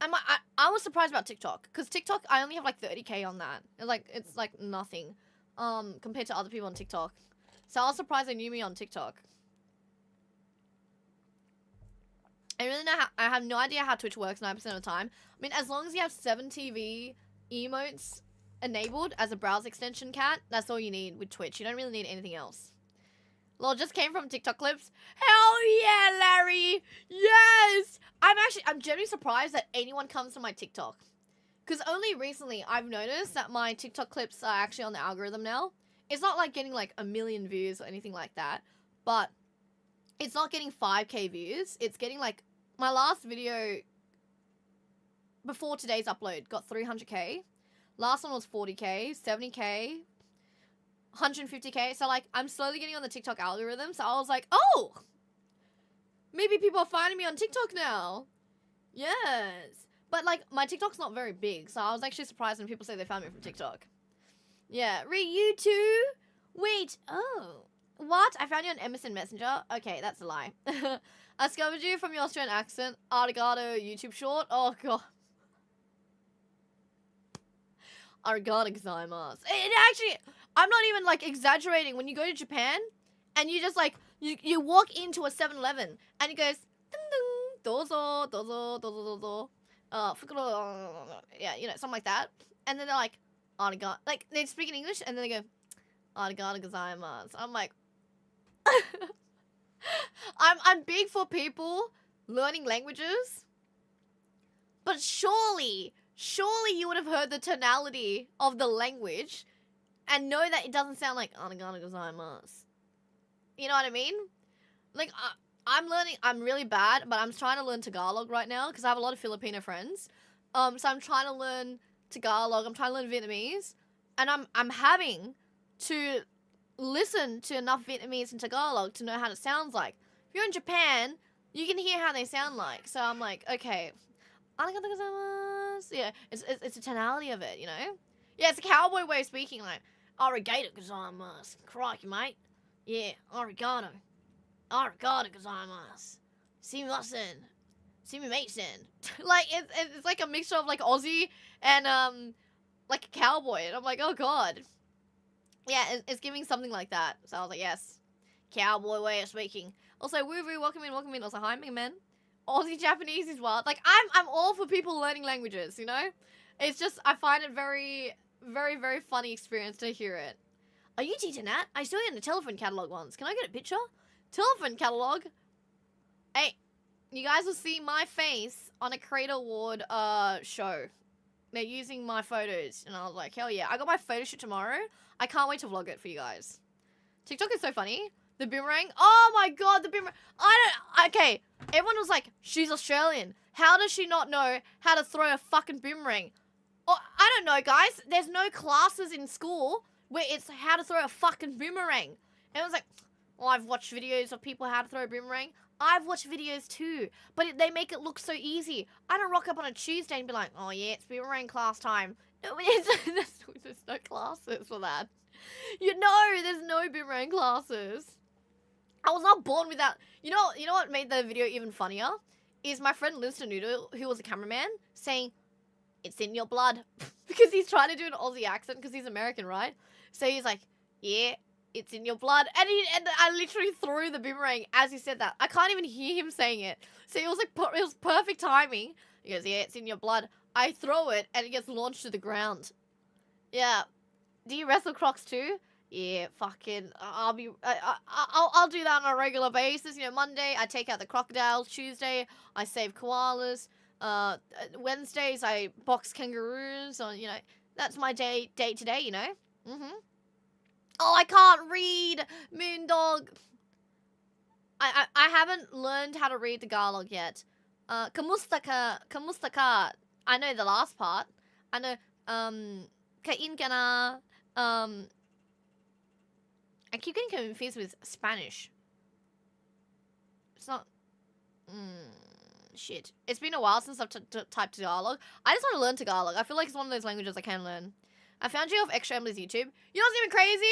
I was surprised about TikTok, because TikTok, I only have like 30k on that. It's like nothing compared to other people on TikTok. So I was surprised they knew me on TikTok. I have no idea how Twitch works 9% of the time. I mean, as long as you have 7TV emotes enabled as a browser extension, Cat, that's all you need with Twitch. You don't really need anything else. Lol, just came from TikTok clips. Hell yeah, Larry! Yes! I'm genuinely surprised that anyone comes to my TikTok. Because only recently I've noticed that my TikTok clips are actually on the algorithm now. It's not like getting like 1 million views or anything like that. But it's not getting 5k views. It's getting like, my last video before today's upload got 300k. Last one was 40k, 70k. 150k. So like, I'm slowly getting on the TikTok algorithm. So I was like, oh, maybe people are finding me on TikTok now. Yes. But like, my TikTok's not very big. So I was actually surprised when people say they found me from TikTok. Yeah. You too? Wait. Oh. What? I found you on Emerson Messenger? Okay, that's a lie. I discovered you from your Australian accent. Arigato YouTube short. Oh god. Arigato gozaimasu. It actually, I'm not even like exaggerating. When you go to Japan and you just like, you walk into a 7-Eleven and it goes, ding ding, dozo, dozo, dozo, dozo. Yeah, you know, something like that. And then they're like, arigato. Like, they speak in English and then they go, arigato gozaimasu. I'm like, I'm big for people learning languages. But surely you would have heard the tonality of the language and know that it doesn't sound like arigato gozaimasu. You know what I mean? Like, I'm really bad, but I'm trying to learn Tagalog right now because I have a lot of Filipino friends. So I'm trying to learn Tagalog, I'm trying to learn Vietnamese, and I'm having to listen to enough Vietnamese and Tagalog to know how it sounds like. If you're in Japan, you can hear how they sound like. So I'm like, okay, Arigato gozaimasu. Yeah, it's a tonality of it, you know? Yeah, it's a cowboy way of speaking, like, arigato gozaimasu. Crikey, mate. Yeah, arigato. Arigato gozaimasu. Sumimasen. Sumimasen. Like, it's like a mixture of, like, Aussie and, like a cowboy. And I'm like, oh, God. Yeah, it's giving something like that. So I was like, yes. Cowboy way of speaking. Also, woo-woo, welcome in. Also, hi, Mega Man. Aussie Japanese is wild. Like, I'm all for people learning languages, you know? It's just, I find it very, very, very funny experience to hear it. Are you teaching that? I saw you in the telephone catalog once. Can I get a picture? Telephone catalog? Hey, you guys will see my face on a Creator Award show. They're using my photos. And I was like, hell yeah. I got my photo shoot tomorrow. I can't wait to vlog it for you guys. TikTok is so funny. The boomerang. Oh my god, the boomerang. Okay, everyone was like, she's Australian. How does she not know how to throw a fucking boomerang? Oh, I don't know, guys. There's no classes in school where it's how to throw a fucking boomerang. And I was like, well, I've watched videos of people how to throw a boomerang. I've watched videos too, but they make it look so easy. I don't rock up on a Tuesday and be like, oh yeah, it's boomerang class time. No, there's no classes for that. You know, there's no boomerang classes. I was not born with that. You know what made the video even funnier? Is my friend Liz Noodle, who was a cameraman, saying, it's in your blood. Because he's trying to do an Aussie accent because he's American, right? So he's like, yeah, it's in your blood. And I literally threw the boomerang as he said that. I can't even hear him saying it. So it was like, it was perfect timing. He goes, yeah, it's in your blood. I throw it and it gets launched to the ground. Yeah. Do you wrestle crocs too? Yeah, fucking, I'll do that on a regular basis. You know, Monday, I take out the crocodiles. Tuesday, I save koalas. Wednesdays, I box kangaroos. Or, you know, that's my day to day, you know? Oh, I can't read, Moondog. I haven't learned how to read the Tagalog yet. Kamusta ka. I know the last part. I know, kain ka na, I keep getting confused with Spanish. It's not... shit. It's been a while since I've typed Tagalog. I just want to learn Tagalog. I feel like it's one of those languages I can learn. I found you off Extra Emily's YouTube. You know what's even crazy?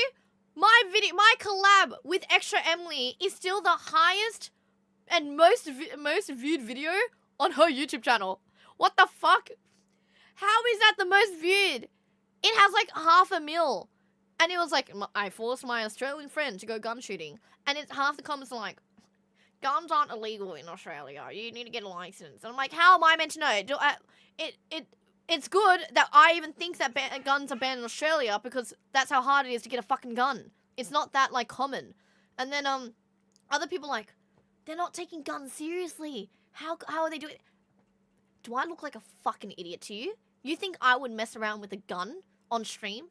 My collab with Extra Emily is still the highest and most viewed video on her YouTube channel. What the fuck? How is that the most viewed? It has like 500,000. And it was like, I forced my Australian friend to go gun shooting. And it's half the comments are like, guns aren't illegal in Australia. You need to get a license. And I'm like, how am I meant to know? It's good that I even think that guns are banned in Australia because that's how hard it is to get a fucking gun. It's not that, like, common. And then, other people like, they're not taking guns seriously. How are they doing it? Do I look like a fucking idiot to you? You think I would mess around with a gun on stream?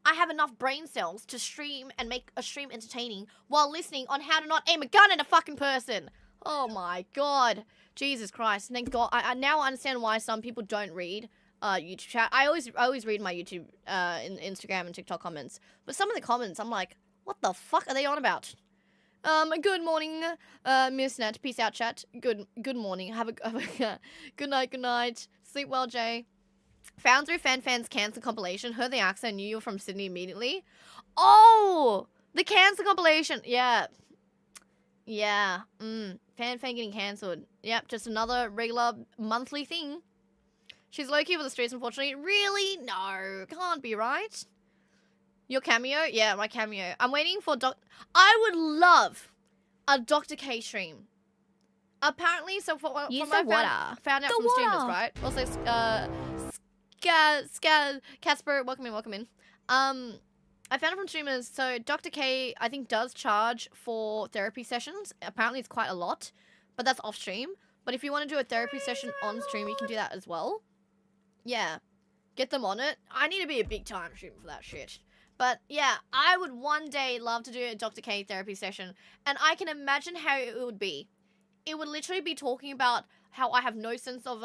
I have enough brain cells to stream and make a stream entertaining while listening on how to not aim a gun at a fucking person. Oh my god. Jesus Christ. Thank God. I now understand why some people don't read YouTube chat. I always read my YouTube in Instagram and TikTok comments. But some of the comments, I'm like, what the fuck are they on about? Good morning, Miss Nat. Peace out, chat. Good morning. Have a good night. Sleep well, Jay. Found through Fans Cancer compilation. Heard the accent. Knew you were from Sydney immediately. Oh, the cancer compilation. Yeah. Fan getting cancelled. Yep, just another regular monthly thing. She's low-key for the streets, unfortunately. Really? No, can't be, right? Your cameo? Yeah, my cameo. I'm waiting for I would love a Dr. K stream. Apparently, so for what I found out from streamers, right? Also, Casper, welcome in. I found it from streamers. So Dr. K, I think, does charge for therapy sessions. Apparently, it's quite a lot, but that's off stream. But if you want to do a therapy session on stream, you can do that as well. Yeah, get them on it. I need to be a big time streamer for that shit. But yeah, I would one day love to do a Dr. K therapy session, and I can imagine how it would be. It would literally be talking about how I have no sense of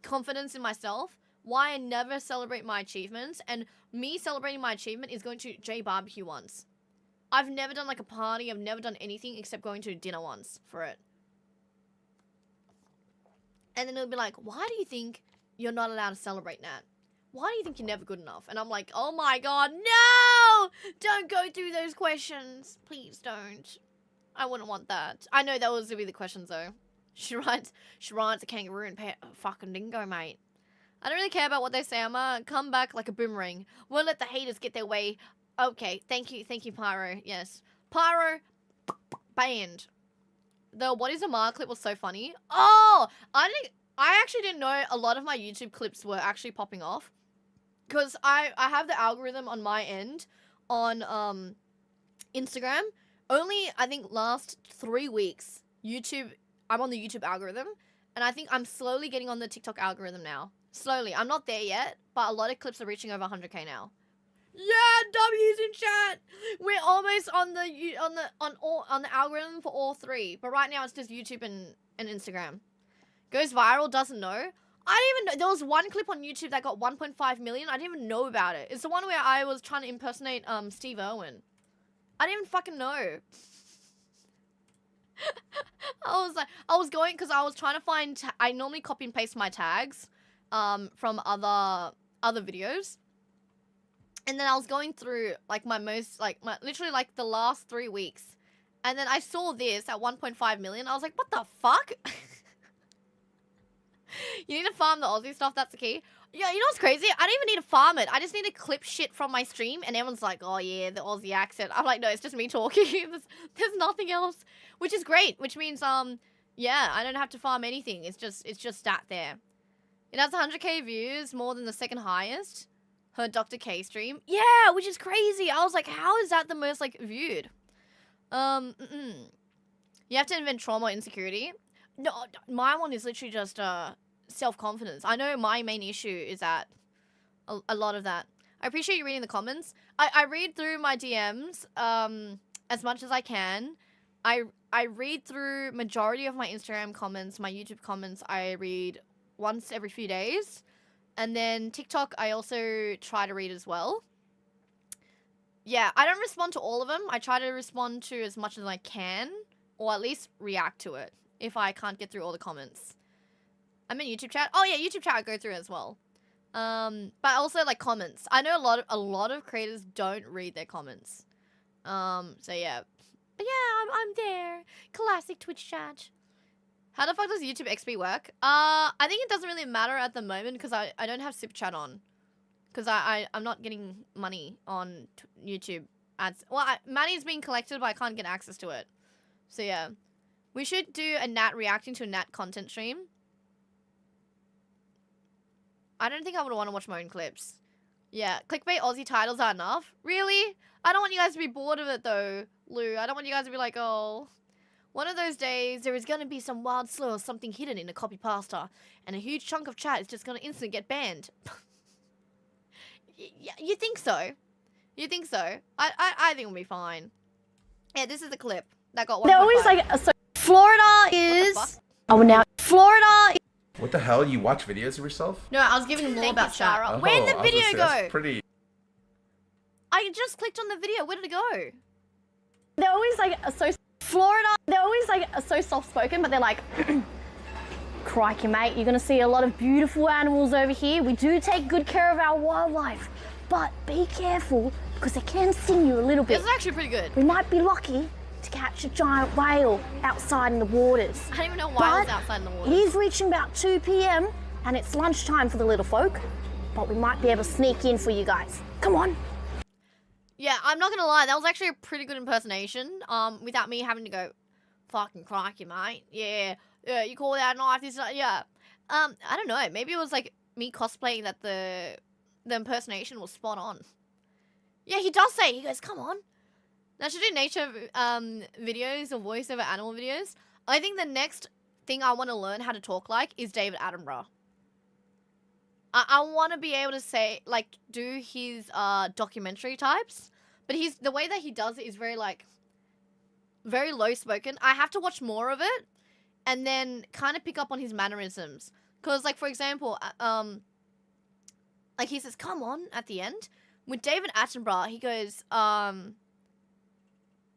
confidence in myself, why I never celebrate my achievements, and me celebrating my achievement is going to J barbecue once. I've never done like a party, I've never done anything except going to dinner once for it. And then it'll be like, why do you think you're not allowed to celebrate, Nat? Why do you think you're never good enough? And I'm like, oh my god, no! Don't go through those questions. Please don't. I wouldn't want that. I know that was gonna be the questions though. She rides a kangaroo and pet a fucking dingo, mate. I don't really care about what they say. I'm gonna come back like a boomerang. Won't let the haters get their way. Okay, thank you, Pyro. Yes. Pyro, banned. The What is a Mile clip was so funny. Oh! I actually didn't know a lot of my YouTube clips were actually popping off. Because I have the algorithm on my end on Instagram. Only, I think, last 3 weeks, I'm on the YouTube algorithm. And I think I'm slowly getting on the TikTok algorithm now. Slowly. I'm not there yet, but a lot of clips are reaching over 100k now. Yeah, W's in chat. We're almost on the algorithm for all three, but right now it's just YouTube and Instagram. Goes viral, doesn't know. I didn't even know. There was one clip on YouTube that got 1.5 million. I didn't even know about it. It's the one where I was trying to impersonate Steve Irwin. I didn't even fucking know. I was going because I was trying to find. I normally copy and paste my tags, from other videos. And then I was going through, like, literally, like, the last 3 weeks. And then I saw this at 1.5 million. I was like, what the fuck? You need to farm the Aussie stuff, that's the key. Yeah, you know what's crazy? I don't even need to farm it. I just need to clip shit from my stream. And everyone's like, oh, yeah, the Aussie accent. I'm like, no, it's just me talking. There's nothing else. Which is great. Which means, yeah, I don't have to farm anything. It's just sat there. It has 100k views, more than the second highest. Her Dr. K stream. Yeah, which is crazy. I was like, how is that the most, like, viewed? You have to invent trauma or insecurity. No, my one is literally just self-confidence. I know my main issue is that a lot of that. I appreciate you reading the comments. I read through my DMs as much as I can. I read through majority of my Instagram comments, my YouTube comments. I read once every few days. And then TikTok, I also try to read as well. Yeah, I don't respond to all of them. I try to respond to as much as I can, or at least react to it if I can't get through all the comments. I'm in YouTube chat. Oh yeah, YouTube chat I go through as well. But also like comments. I know a lot of creators don't read their comments. So yeah. But yeah, I'm there. Classic Twitch chat. How the fuck does YouTube XP work? I think it doesn't really matter at the moment because I don't have Super Chat on. Because I'm not getting money on YouTube ads. Well, money's being collected, but I can't get access to it. So yeah. We should do a Nat reacting to a Nat content stream. I don't think I would want to watch my own clips. Yeah, clickbait Aussie titles are enough. Really? I don't want you guys to be bored of it though, Lou. I don't want you guys to be like, oh... One of those days, there is going to be some wild slur or something hidden in a copy pasta, and a huge chunk of chat is just going to instantly get banned. You think so? You think so? I think we'll be fine. Yeah, this is the clip that got 1.5. They're always like, so Florida is... Oh, now Florida... What the hell? You watch videos of yourself? No, I was giving him more about Shara. Oh, where did the video go? That's pretty... I just clicked on the video. Where did it go? They're always like, so... Florida, they're always like so soft-spoken, but they're like, crikey, mate, you're gonna see a lot of beautiful animals over here. We do take good care of our wildlife, but be careful because they can sting you a little bit. This is actually pretty good. We might be lucky to catch a giant whale outside in the waters. I don't even know whales outside in the waters. It is reaching about 2 p.m. and it's lunchtime for the little folk, but we might be able to sneak in for you guys. Come on. Yeah, I'm not gonna lie, that was actually a pretty good impersonation, without me having to go, fucking crikey, mate. Yeah, you call that a knife, this, yeah. I don't know, maybe it was like me cosplaying that the impersonation was spot on. Yeah, he does say, he goes, come on. I should do nature, videos or voiceover animal videos. I think the next thing I want to learn how to talk like is David Attenborough. I want to be able to say, like, do his documentary types, but the way that he does it is very, like, very low-spoken. I have to watch more of it and then kind of pick up on his mannerisms. Because, like, for example, like, he says, come on, at the end. With David Attenborough, he goes,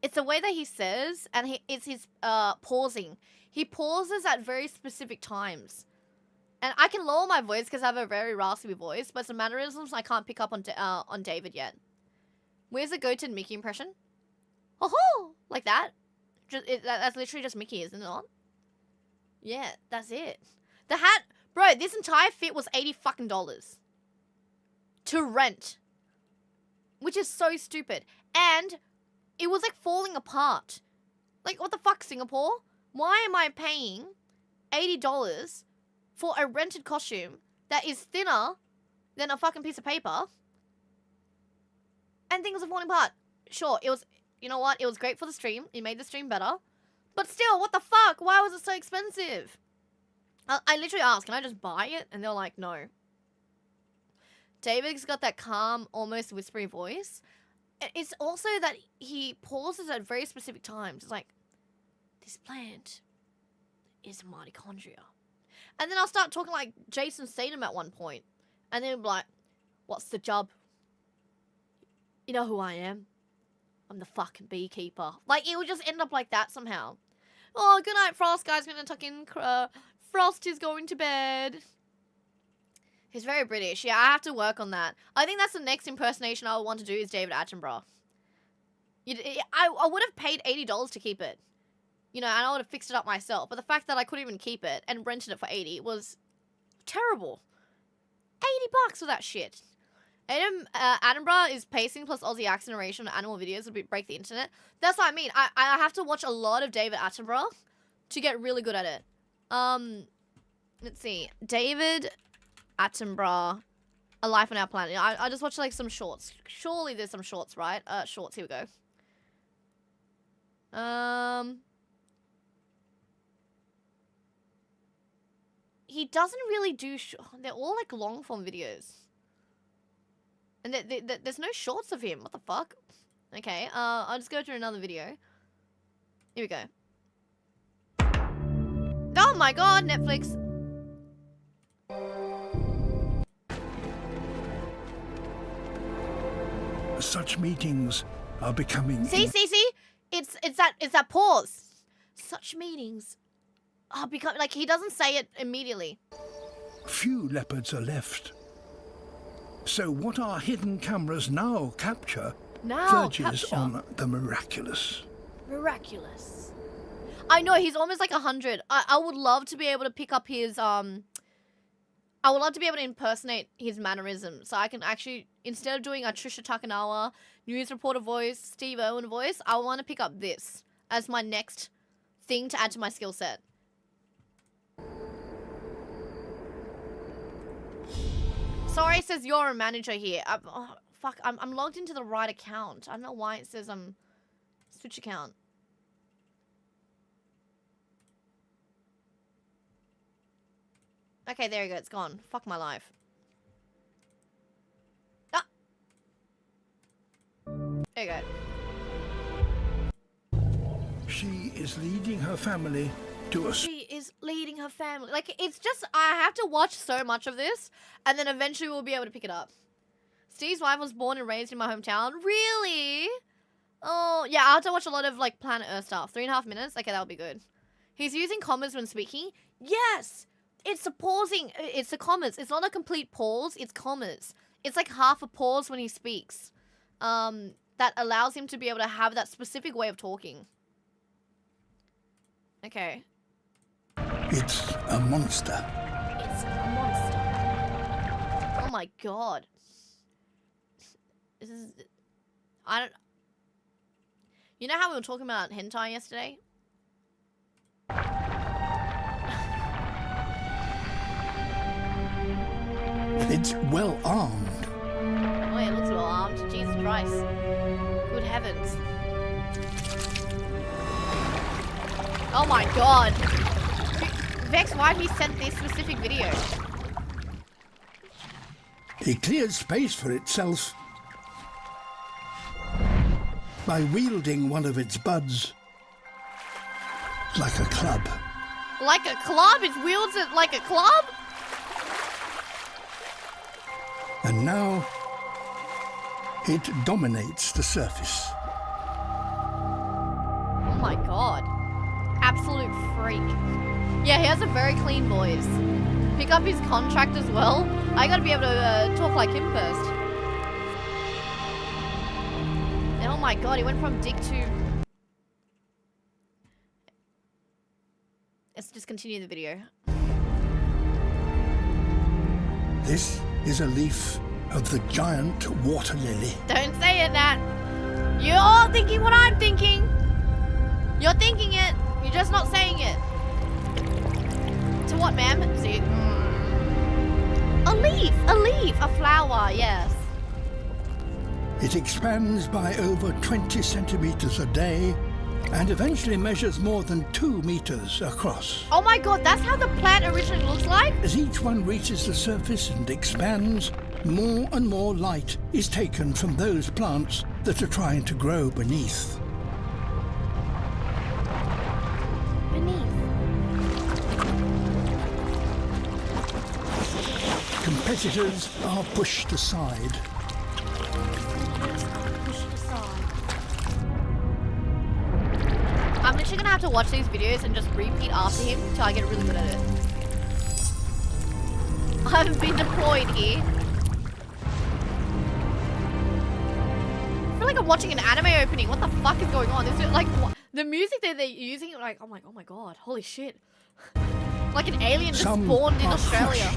it's the way that he says, and it's his pausing. He pauses at very specific times. And I can lower my voice because I have a very raspy voice, but some mannerisms I can't pick up on David yet. Where's the goated Mickey impression? Ho-ho! Like that? That's literally just Mickey, isn't it not? Yeah, that's it. The hat... Bro, this entire fit was $80 fucking to rent. Which is so stupid. And it was like falling apart. Like, what the fuck, Singapore? Why am I paying $80 for a rented costume that is thinner than a fucking piece of paper? And things are falling apart. Sure, it was... You know what? It was great for the stream. It made the stream better. But still, what the fuck? Why was it so expensive? I literally asked, can I just buy it? And they're like, no. David's got that calm, almost whispery voice. It's also that he pauses at very specific times. It's like, this plant is mitochondria. And then I'll start talking like Jason Statham at one point. And then he'll be like, what's the job? You know who I am? I'm the fucking beekeeper. Like, it would just end up like that somehow. Oh, good night, Frost. Guys, gonna tuck in. Frost is going to bed. He's very British. Yeah, I have to work on that. I think that's the next impersonation I would want to do is David Attenborough. I would have paid $80 to keep it. You know, and I would have fixed it up myself. But the fact that I couldn't even keep it and rented it for $80 was terrible. $80 for that shit. Attenborough is pacing plus Aussie accent narration on animal videos would break the internet. That's what I mean. I have to watch a lot of David Attenborough to get really good at it. Let's see. David Attenborough, A Life on Our Planet. I just watched like some shorts. Surely there's some shorts, right? Shorts, here we go. He doesn't really do... They're all like long form videos. And there's no shorts of him. What the fuck? Okay, I'll just go to another video. Here we go. Oh my god, Netflix. Such meetings are becoming... See? It's that pause. Such meetings are becoming... Like, he doesn't say it immediately. Few leopards are left. So what our hidden cameras now capture verges on the miraculous. Miraculous. I know, he's almost like 100. I would love to be able to pick up his, I would love to be able to impersonate his mannerisms. So I can actually, instead of doing a Trisha Takanawa news reporter voice, Steve Irwin voice, I want to pick up this as my next thing to add to my skill set. Sorry, it says you're a manager here. Fuck, I'm logged into the right account. I don't know why it says switch account. Okay, there you go. It's gone. Fuck my life. Ah! There you go. She is leading her family to a... She is leading her family. Like, it's just... I have to watch so much of this, and then eventually we'll be able to pick it up. Steve's wife was born and raised in my hometown. Really? Oh, yeah, I have to watch a lot of, like, Planet Earth stuff. 3.5 minutes? Okay, that'll be good. He's using commas when speaking? Yes! It's the pausing. It's the commas. It's not a complete pause. It's commas. It's like half a pause when he speaks. That allows him to be able to have that specific way of talking. Okay. It's a monster. It's a monster. Oh my god. This is... I don't... You know how we were talking about hentai yesterday? It's well armed. Oh, yeah, it looks well armed. Jesus Christ. Good heavens. Oh my god. Vex, why have you sent this specific video? It clears space for itself by wielding one of its buds like a club. Like a club? It wields it like a club? And now it dominates the surface. Oh my god. Absolute freak. Yeah, he has a very clean voice. pick up his contract as well. I gotta be able to talk like him first. And oh my god, he went from dick to... Let's just continue the video. This is a leaf of the giant water lily. Don't say it, Nat. You're all thinking what I'm thinking. You're thinking it. You're just not saying it. To what, ma'am? See, a leaf, a flower, yes. It expands by over 20 centimeters a day and eventually measures more than 2 meters across. Oh my god, that's how the plant originally looks like? As each one reaches the surface and expands, more and more light is taken from those plants that are trying to grow beneath. Competitors are pushed aside. I'm literally gonna have to watch these videos and just repeat after him until I get really good at it. I've been deployed here. I feel like I'm watching an anime opening. What the fuck is going on? This is like what? The music that they're using, like oh my god, holy shit! Like an alien just spawned in Australia.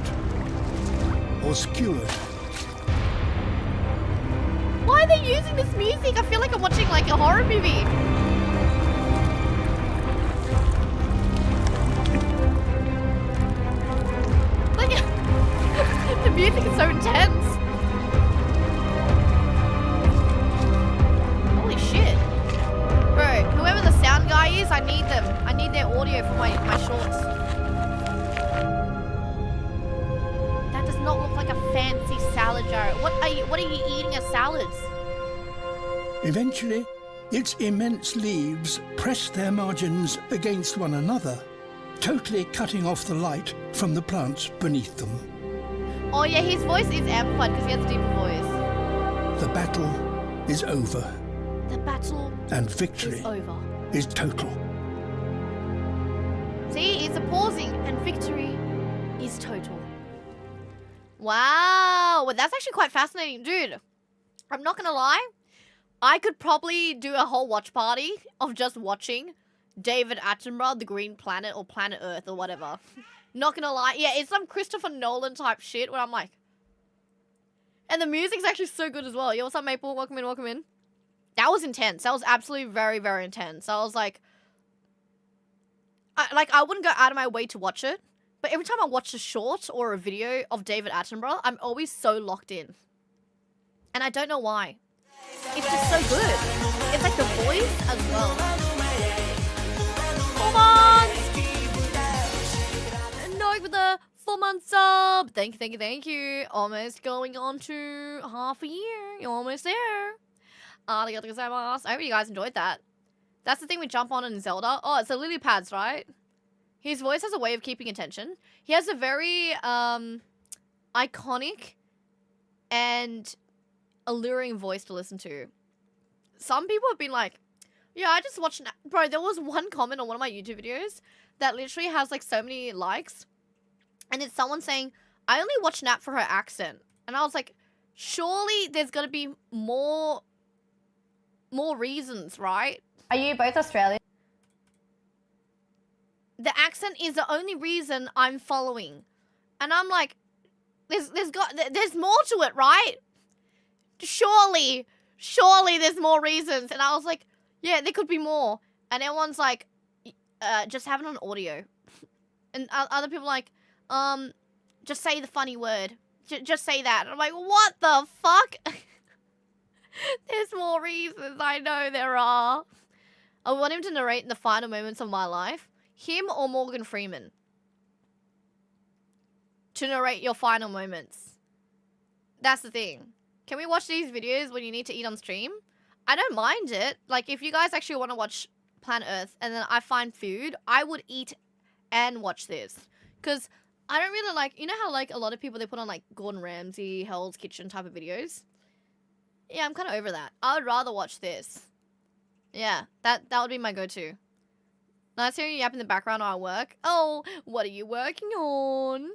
Or skewered. Why are they using this music? I feel like I'm watching like a horror movie. Like the music is so intense. Holy shit. Bro, whoever the sound guy is, I need them. I need their audio for my shorts. That does not look like a fancy salad jar. What are you eating as salads? Eventually, its immense leaves press their margins against one another, totally cutting off the light from the plants beneath them. Oh yeah, his voice is amplified because he has a deeper voice. The battle is over. The battle and victory is over. Is total. See, it's a pausing and victory is total. Wow, well, that's actually quite fascinating. Dude, I'm not gonna lie. I could probably do a whole watch party of just watching David Attenborough, The Green Planet, or Planet Earth, or whatever. Not gonna lie. Yeah, it's some Christopher Nolan type shit where I'm like... And the music's actually so good as well. Yo, what's up, Maple? Welcome in, welcome in. That was intense. That was absolutely very, very intense. I was like... I wouldn't go out of my way to watch it. But every time I watch a short or a video of David Attenborough, I'm always so locked in. And I don't know why. It's just so good. It's like the voice as well. Come on! No, with the 4-month sub. Thank you, thank you. Almost going on to half a year. You're almost there. Arigatou gozaimasu. I hope you guys enjoyed that. That's the thing we jump on in Zelda. Oh, it's the lily pads, right? His voice has a way of keeping attention. He has a very iconic and alluring voice to listen to. Some people have been like, yeah, I just watched... Bro, there was one comment on one of my YouTube videos that literally has like so many likes. And it's someone saying, I only watch Nat for her accent. And I was like, surely there's got to be more reasons, right? Are you both Australian? The accent is the only reason I'm following. And I'm like, there's more to it, right? Surely there's more reasons. And I was like, yeah, there could be more. And everyone's like, just have it on audio. And other people are like, just say the funny word. Just say that. And I'm like, what the fuck? There's more reasons. I know there are. I want him to narrate the final moments of my life. Him or Morgan Freeman. To narrate your final moments. That's the thing. Can we watch these videos when you need to eat on stream? I don't mind it. Like, if you guys actually want to watch Planet Earth and then I find food, I would eat and watch this. Because I don't really like... You know how, like, a lot of people, they put on, like, Gordon Ramsay, Hell's Kitchen type of videos? Yeah, I'm kind of over that. I would rather watch this. Yeah, that would be my go-to. Nice hearing you yap in the background while I work. Oh, what are you working on?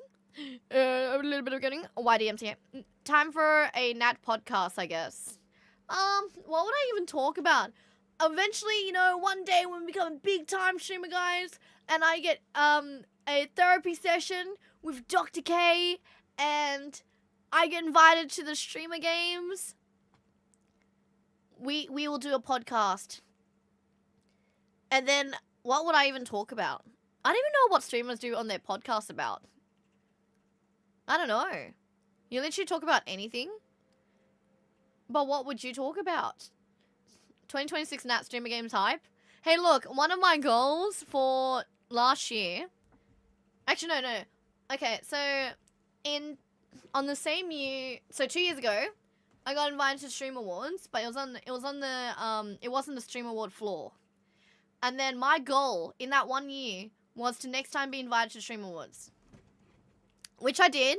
A little bit of getting YDMT. Time for a Nat podcast, I guess. What would I even talk about? Eventually, you know, one day when we become a big time streamer, guys, and I get a therapy session with Dr. K, and I get invited to the streamer games, we will do a podcast. And then what would I even talk about? I don't even know what streamers do on their podcast about. I don't know. You literally talk about anything. But what would you talk about? 2026 Nat Streamer Games hype. Hey, look, one of my goals for last year. Actually, no. Okay, so on the same year, so 2 years ago, I got invited to Stream Awards, but it wasn't the Stream Award floor. And then my goal in that 1 year was to next time be invited to Stream Awards, which I did.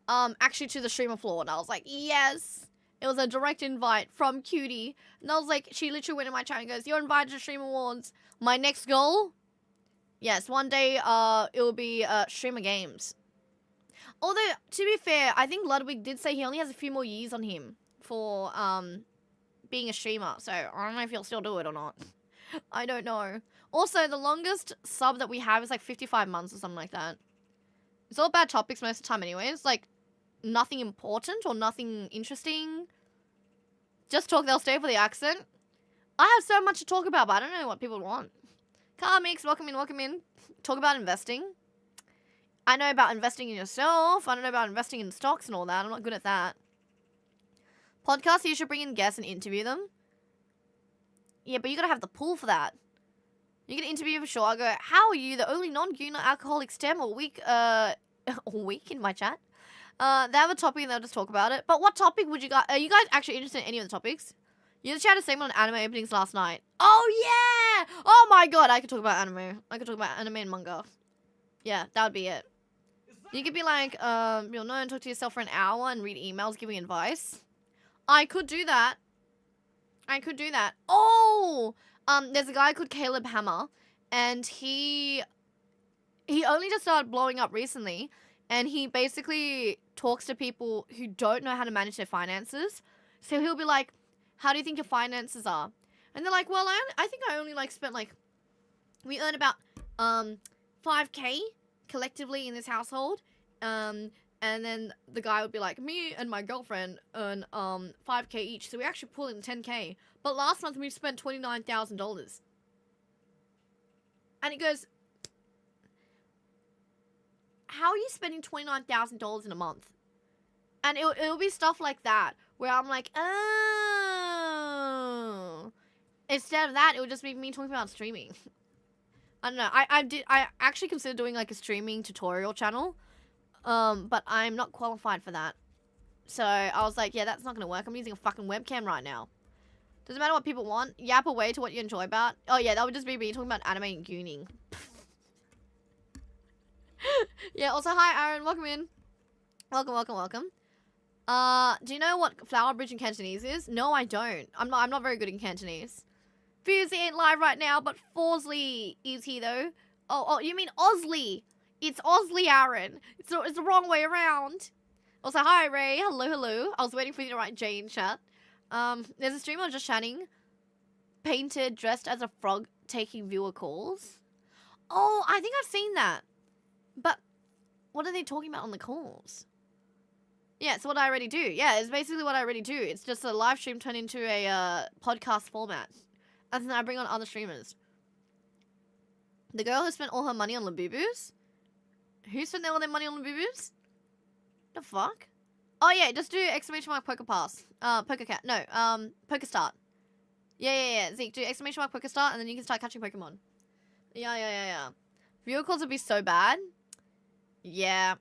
Actually to the streamer floor, and I was like, yes. It was a direct invite from Cutie. And I was like, she literally went in my chat and goes, you're invited to Stream Awards. My next goal? Yes, one day, it will be, Streamer Games. Although, to be fair, I think Ludwig did say he only has a few more years on him for, being a streamer. So, I don't know if he'll still do it or not. I don't know. Also, the longest sub that we have is like 55 months or something like that. It's all bad topics most of the time anyways. Like, nothing important or nothing interesting. Just talk, they'll stay for the accent. I have so much to talk about, but I don't know what people want. Car Mix, welcome in. Talk about investing. I know about investing in yourself. I don't know about investing in stocks and all that. I'm not good at that. Podcasts, you should bring in guests and interview them. Yeah, but you gotta have the pool for that. You can interview for sure. I go, how are you, the only non-GUNA alcoholic STEM or weak in my chat? They have a topic and they'll just talk about it. But what topic would you guys... Are you guys actually interested in any of the topics? You just had a segment on anime openings last night. Oh, yeah! Oh, my God. I could talk about anime. I could talk about anime and manga. Yeah, that would be it. You could be like, you'll know and talk to yourself for an hour and read emails giving advice. I could do that. Oh! There's a guy called Caleb Hammer. And he only just started blowing up recently. And he basically talks to people who don't know how to manage their finances. So he'll be like, how do you think your finances are? And they're like, well, I think I only like spent like, we earn about 5K collectively in this household. And then the guy would be like, me and my girlfriend earn 5K each. So we actually pull in 10K. But last month we spent $29,000. And he goes, how are you spending $29,000 in a month? And it'll be stuff like that where I'm like, oh. Instead of that, it would just be me talking about streaming. I don't know. I actually considered doing like a streaming tutorial channel, but I'm not qualified for that. So I was like, yeah, that's not gonna work. I'm using a fucking webcam right now. Doesn't matter what people want. Yap away to what you enjoy about. Oh yeah, that would just be me talking about anime and gooning. Yeah, also, hi, Aaron. Welcome in. Welcome. Do you know what Flower Bridge in Cantonese is? No, I don't. I'm not very good in Cantonese. Fusey ain't live right now, but Forsley is here, though. Oh, you mean Osley. It's Osley, Aaron. It's the wrong way around. Also, hi, Ray. Hello. I was waiting for you to write J in chat. There's a streamer just chatting. Painted, dressed as a frog, taking viewer calls. Oh, I think I've seen that. But what are they talking about on the calls? Yeah, it's what I already do. Yeah, it's basically what I already do. It's just a live stream turned into a podcast format. And then I bring on other streamers. The girl who spent all her money on Labubus? Who spent all their money on Labubus? The fuck? Oh yeah, just do exclamation mark poker pass. Poker cat. No, poker start. Yeah. Zeke, do exclamation mark poker start and then you can start catching Pokemon. Yeah. Viewer calls would be so bad. Yeah.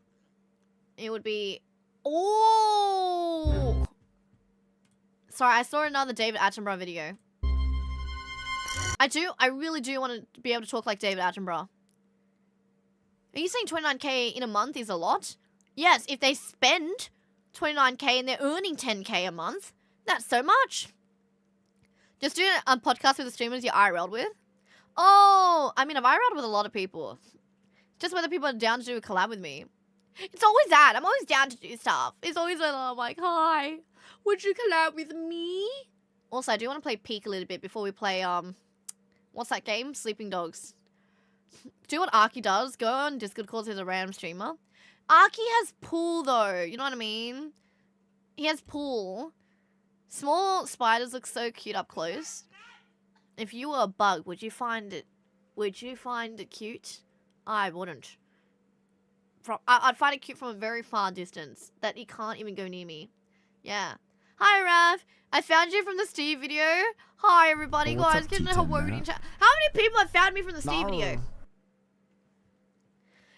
It would be... Oh! Sorry, I saw another David Attenborough video. I really do want to be able to talk like David Attenborough. Are you saying 29K in a month is a lot? Yes, if they spend 29K and they're earning 10K a month, that's so much. Just do a podcast with the streamers you IRL'd with. Oh, I mean, I've IRL'd with a lot of people. Just whether people are down to do a collab with me. It's always that. I'm always down to do stuff. It's always when I'm like, hi, would you collab with me? Also, I do want to play Peek a little bit before we play, what's that game? Sleeping Dogs. Do what Arky does. Go on Discord calls with a random streamer. Arky has pool, though. You know what I mean? He has pool. Small spiders look so cute up close. If you were a bug, would you find it cute? I wouldn't. I'd find it cute from a very far distance that he can't even go near me. Yeah. Hi, Rav. I found you from the Steve video. Hi, everybody. What's Guys, up, get in the T10 word man? in chat. How many people have found me from the Steve video?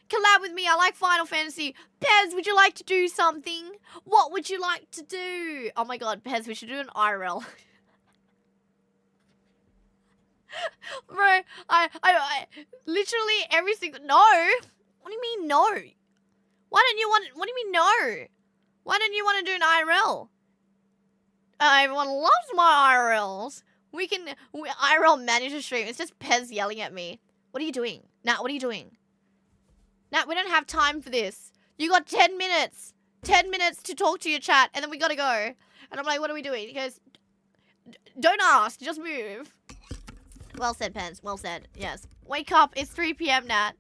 Collab with me. I like Final Fantasy. Pez, would you like to do something? What would you like to do? Oh my god, Pez, we should do an IRL. Bro, I literally every single... No! What do you mean no? Why don't you want... What do you mean no? Why don't you want to do an IRL? Everyone loves my IRLs. We IRL manage a stream. It's just Pez yelling at me. What are you doing? Nat, what are you doing? Nat, we don't have time for this. You got 10 minutes. 10 minutes to talk to your chat, and then we gotta go. And I'm like, what are we doing? He goes, don't ask, just move. Well said, Pence. Well said. Yes. Wake up. It's 3 p.m., Nat.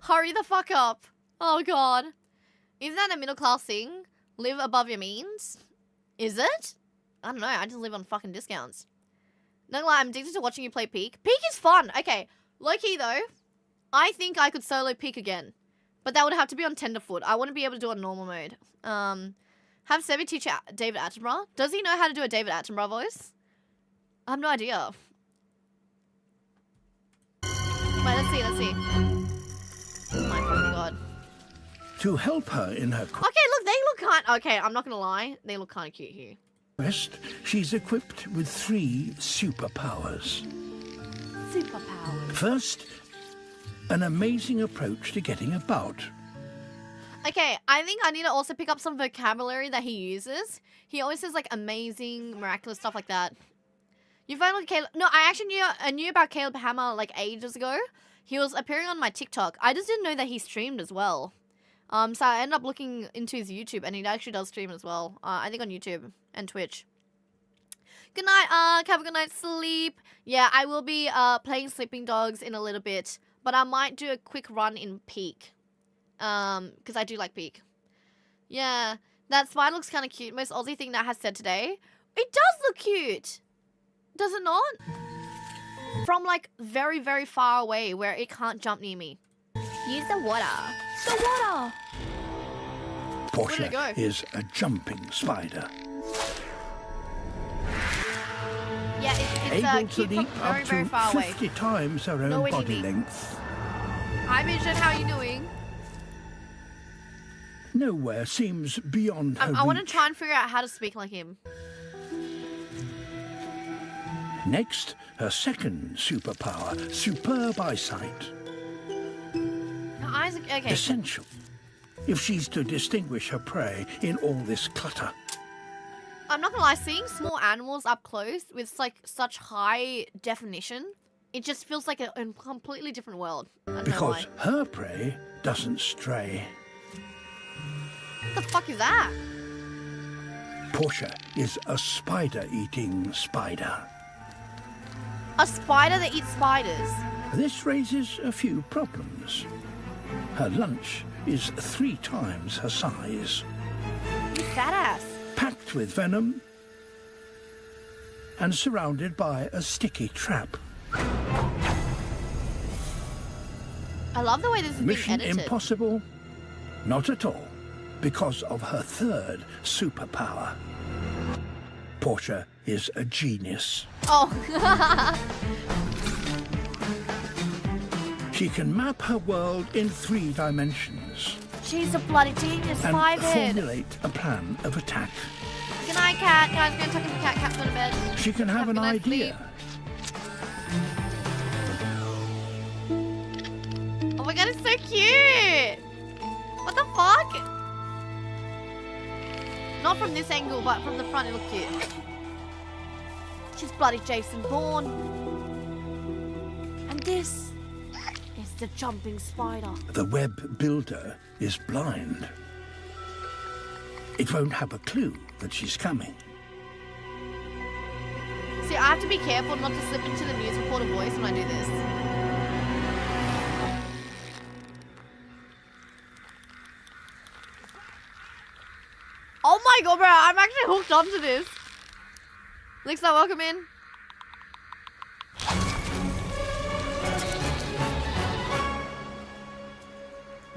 Hurry the fuck up. Oh, God. Is that a middle class thing? Live above your means? Is it? I don't know. I just live on fucking discounts. No lie, I'm addicted to watching you play Peek. Peek is fun. Okay. Low-key, though, I think I could solo Peek again. But that would have to be on Tenderfoot. I wouldn't be able to do it on normal mode. Have Sebi teach David Attenborough. Does he know how to do a David Attenborough voice? I have no idea. Wait, let's see. Oh my fucking god. To help her in her Okay, look, they look kind... Okay, I'm not gonna lie. They look kind of cute here. quest, she's equipped with 3 superpowers. Superpower. First, an amazing approach to getting about. Okay, I think I need to also pick up some vocabulary that he uses. He always says, like, amazing, miraculous, stuff like that. You found like Caleb... No, I actually knew about Caleb Hammer, like, ages ago. He was appearing on my TikTok. I just didn't know that he streamed as well. So I ended up looking into his YouTube, and he actually does stream as well. I think on YouTube and Twitch. Good night, have a good night's sleep. Yeah, I will be playing Sleeping Dogs in a little bit, but I might do a quick run in Peak. Because I do like Peak. Yeah, that spider looks kind of cute. Most Aussie thing that has said today. It does look cute. Does it not? From, like, very, very far away where it can't jump near me. Use the water. The water! Where did it go? Portia is a jumping spider. Yeah, it's Able to cute from leap very, up very to far away. 50 times her own Nowhere near body me. length. Hi, Vision, how are you doing? Nowhere seems beyond her I want to reach. try and figure out how to speak like him. Next, her second superpower, superb eyesight. Her eyes are... Okay. Essential if she's to distinguish her prey in all this clutter. I'm not gonna lie, seeing small animals up close with, like, such high definition, it just feels like a completely different world. I don't know why. Because her prey doesn't stray. What the fuck is that? Portia is a spider-eating spider. A spider that eats spiders. This raises a few problems. Her lunch is 3 times her size, You fat ass. packed with venom, and surrounded by a sticky trap. I love the way this is Mission being edited. impossible? Not at all, because of her third superpower. Portia is a genius. Oh. She can map her world in 3 dimensions She's a bloody genius. and 5-head. formulate a plan of attack. Good night, cat. Guys, I'm gonna tuck in the cat. Cat's going to bed. She can have a an good night's idea. Oh my god, it's so cute. What the fuck? Not from this angle, but from the front it looks cute. She's bloody Jason Bourne. And this is the jumping spider. The web builder is blind. It won't have a clue that she's coming. See, I have to be careful not to slip into the news reporter voice when I do this. Oh my god, bro, I'm actually hooked onto this. Alexa, welcome in.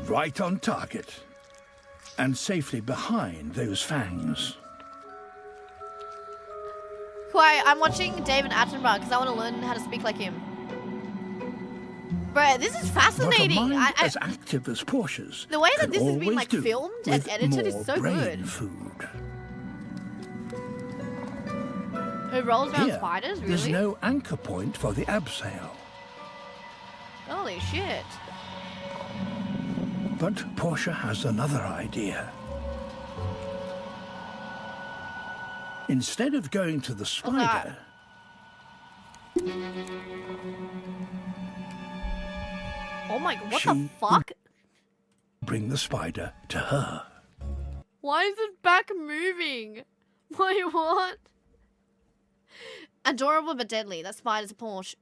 Right on target. And safely behind those fangs. Why, I'm watching David Attenborough because I want to learn how to speak like him. Bro, this is fascinating. But a mind as active as Portia's. The way that can this has been always like do filmed and with edited is more so brain good. Food. It rolls around Here, spiders, really? there's no anchor point for the abseil. Holy shit. But Portia has another idea. Instead of going to the spider, oh my god, what she the fuck? bring the spider to her. Why is it back moving? Wait, what? Adorable but deadly. That spider's a Porsche.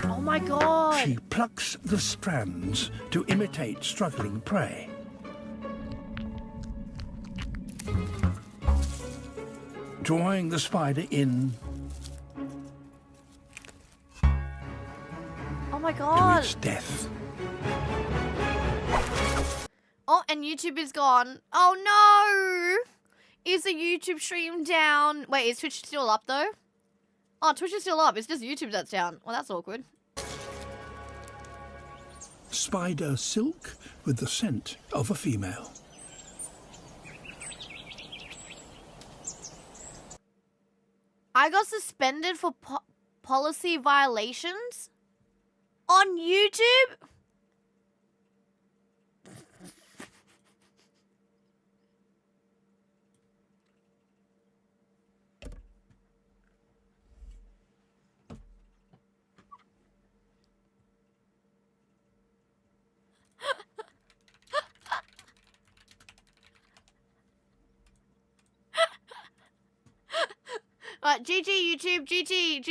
Oh my god. She plucks the strands to imitate struggling prey. Drawing the spider in Oh my to god. its death. Oh, and YouTube is gone. Oh no! Is the YouTube stream down? Wait, is Twitch still up though? Oh, Twitch is still up. It's just YouTube that's down. Well, that's awkward. Spider silk with the scent of a female. I got suspended for policy violations on YouTube? GG YouTube, GG.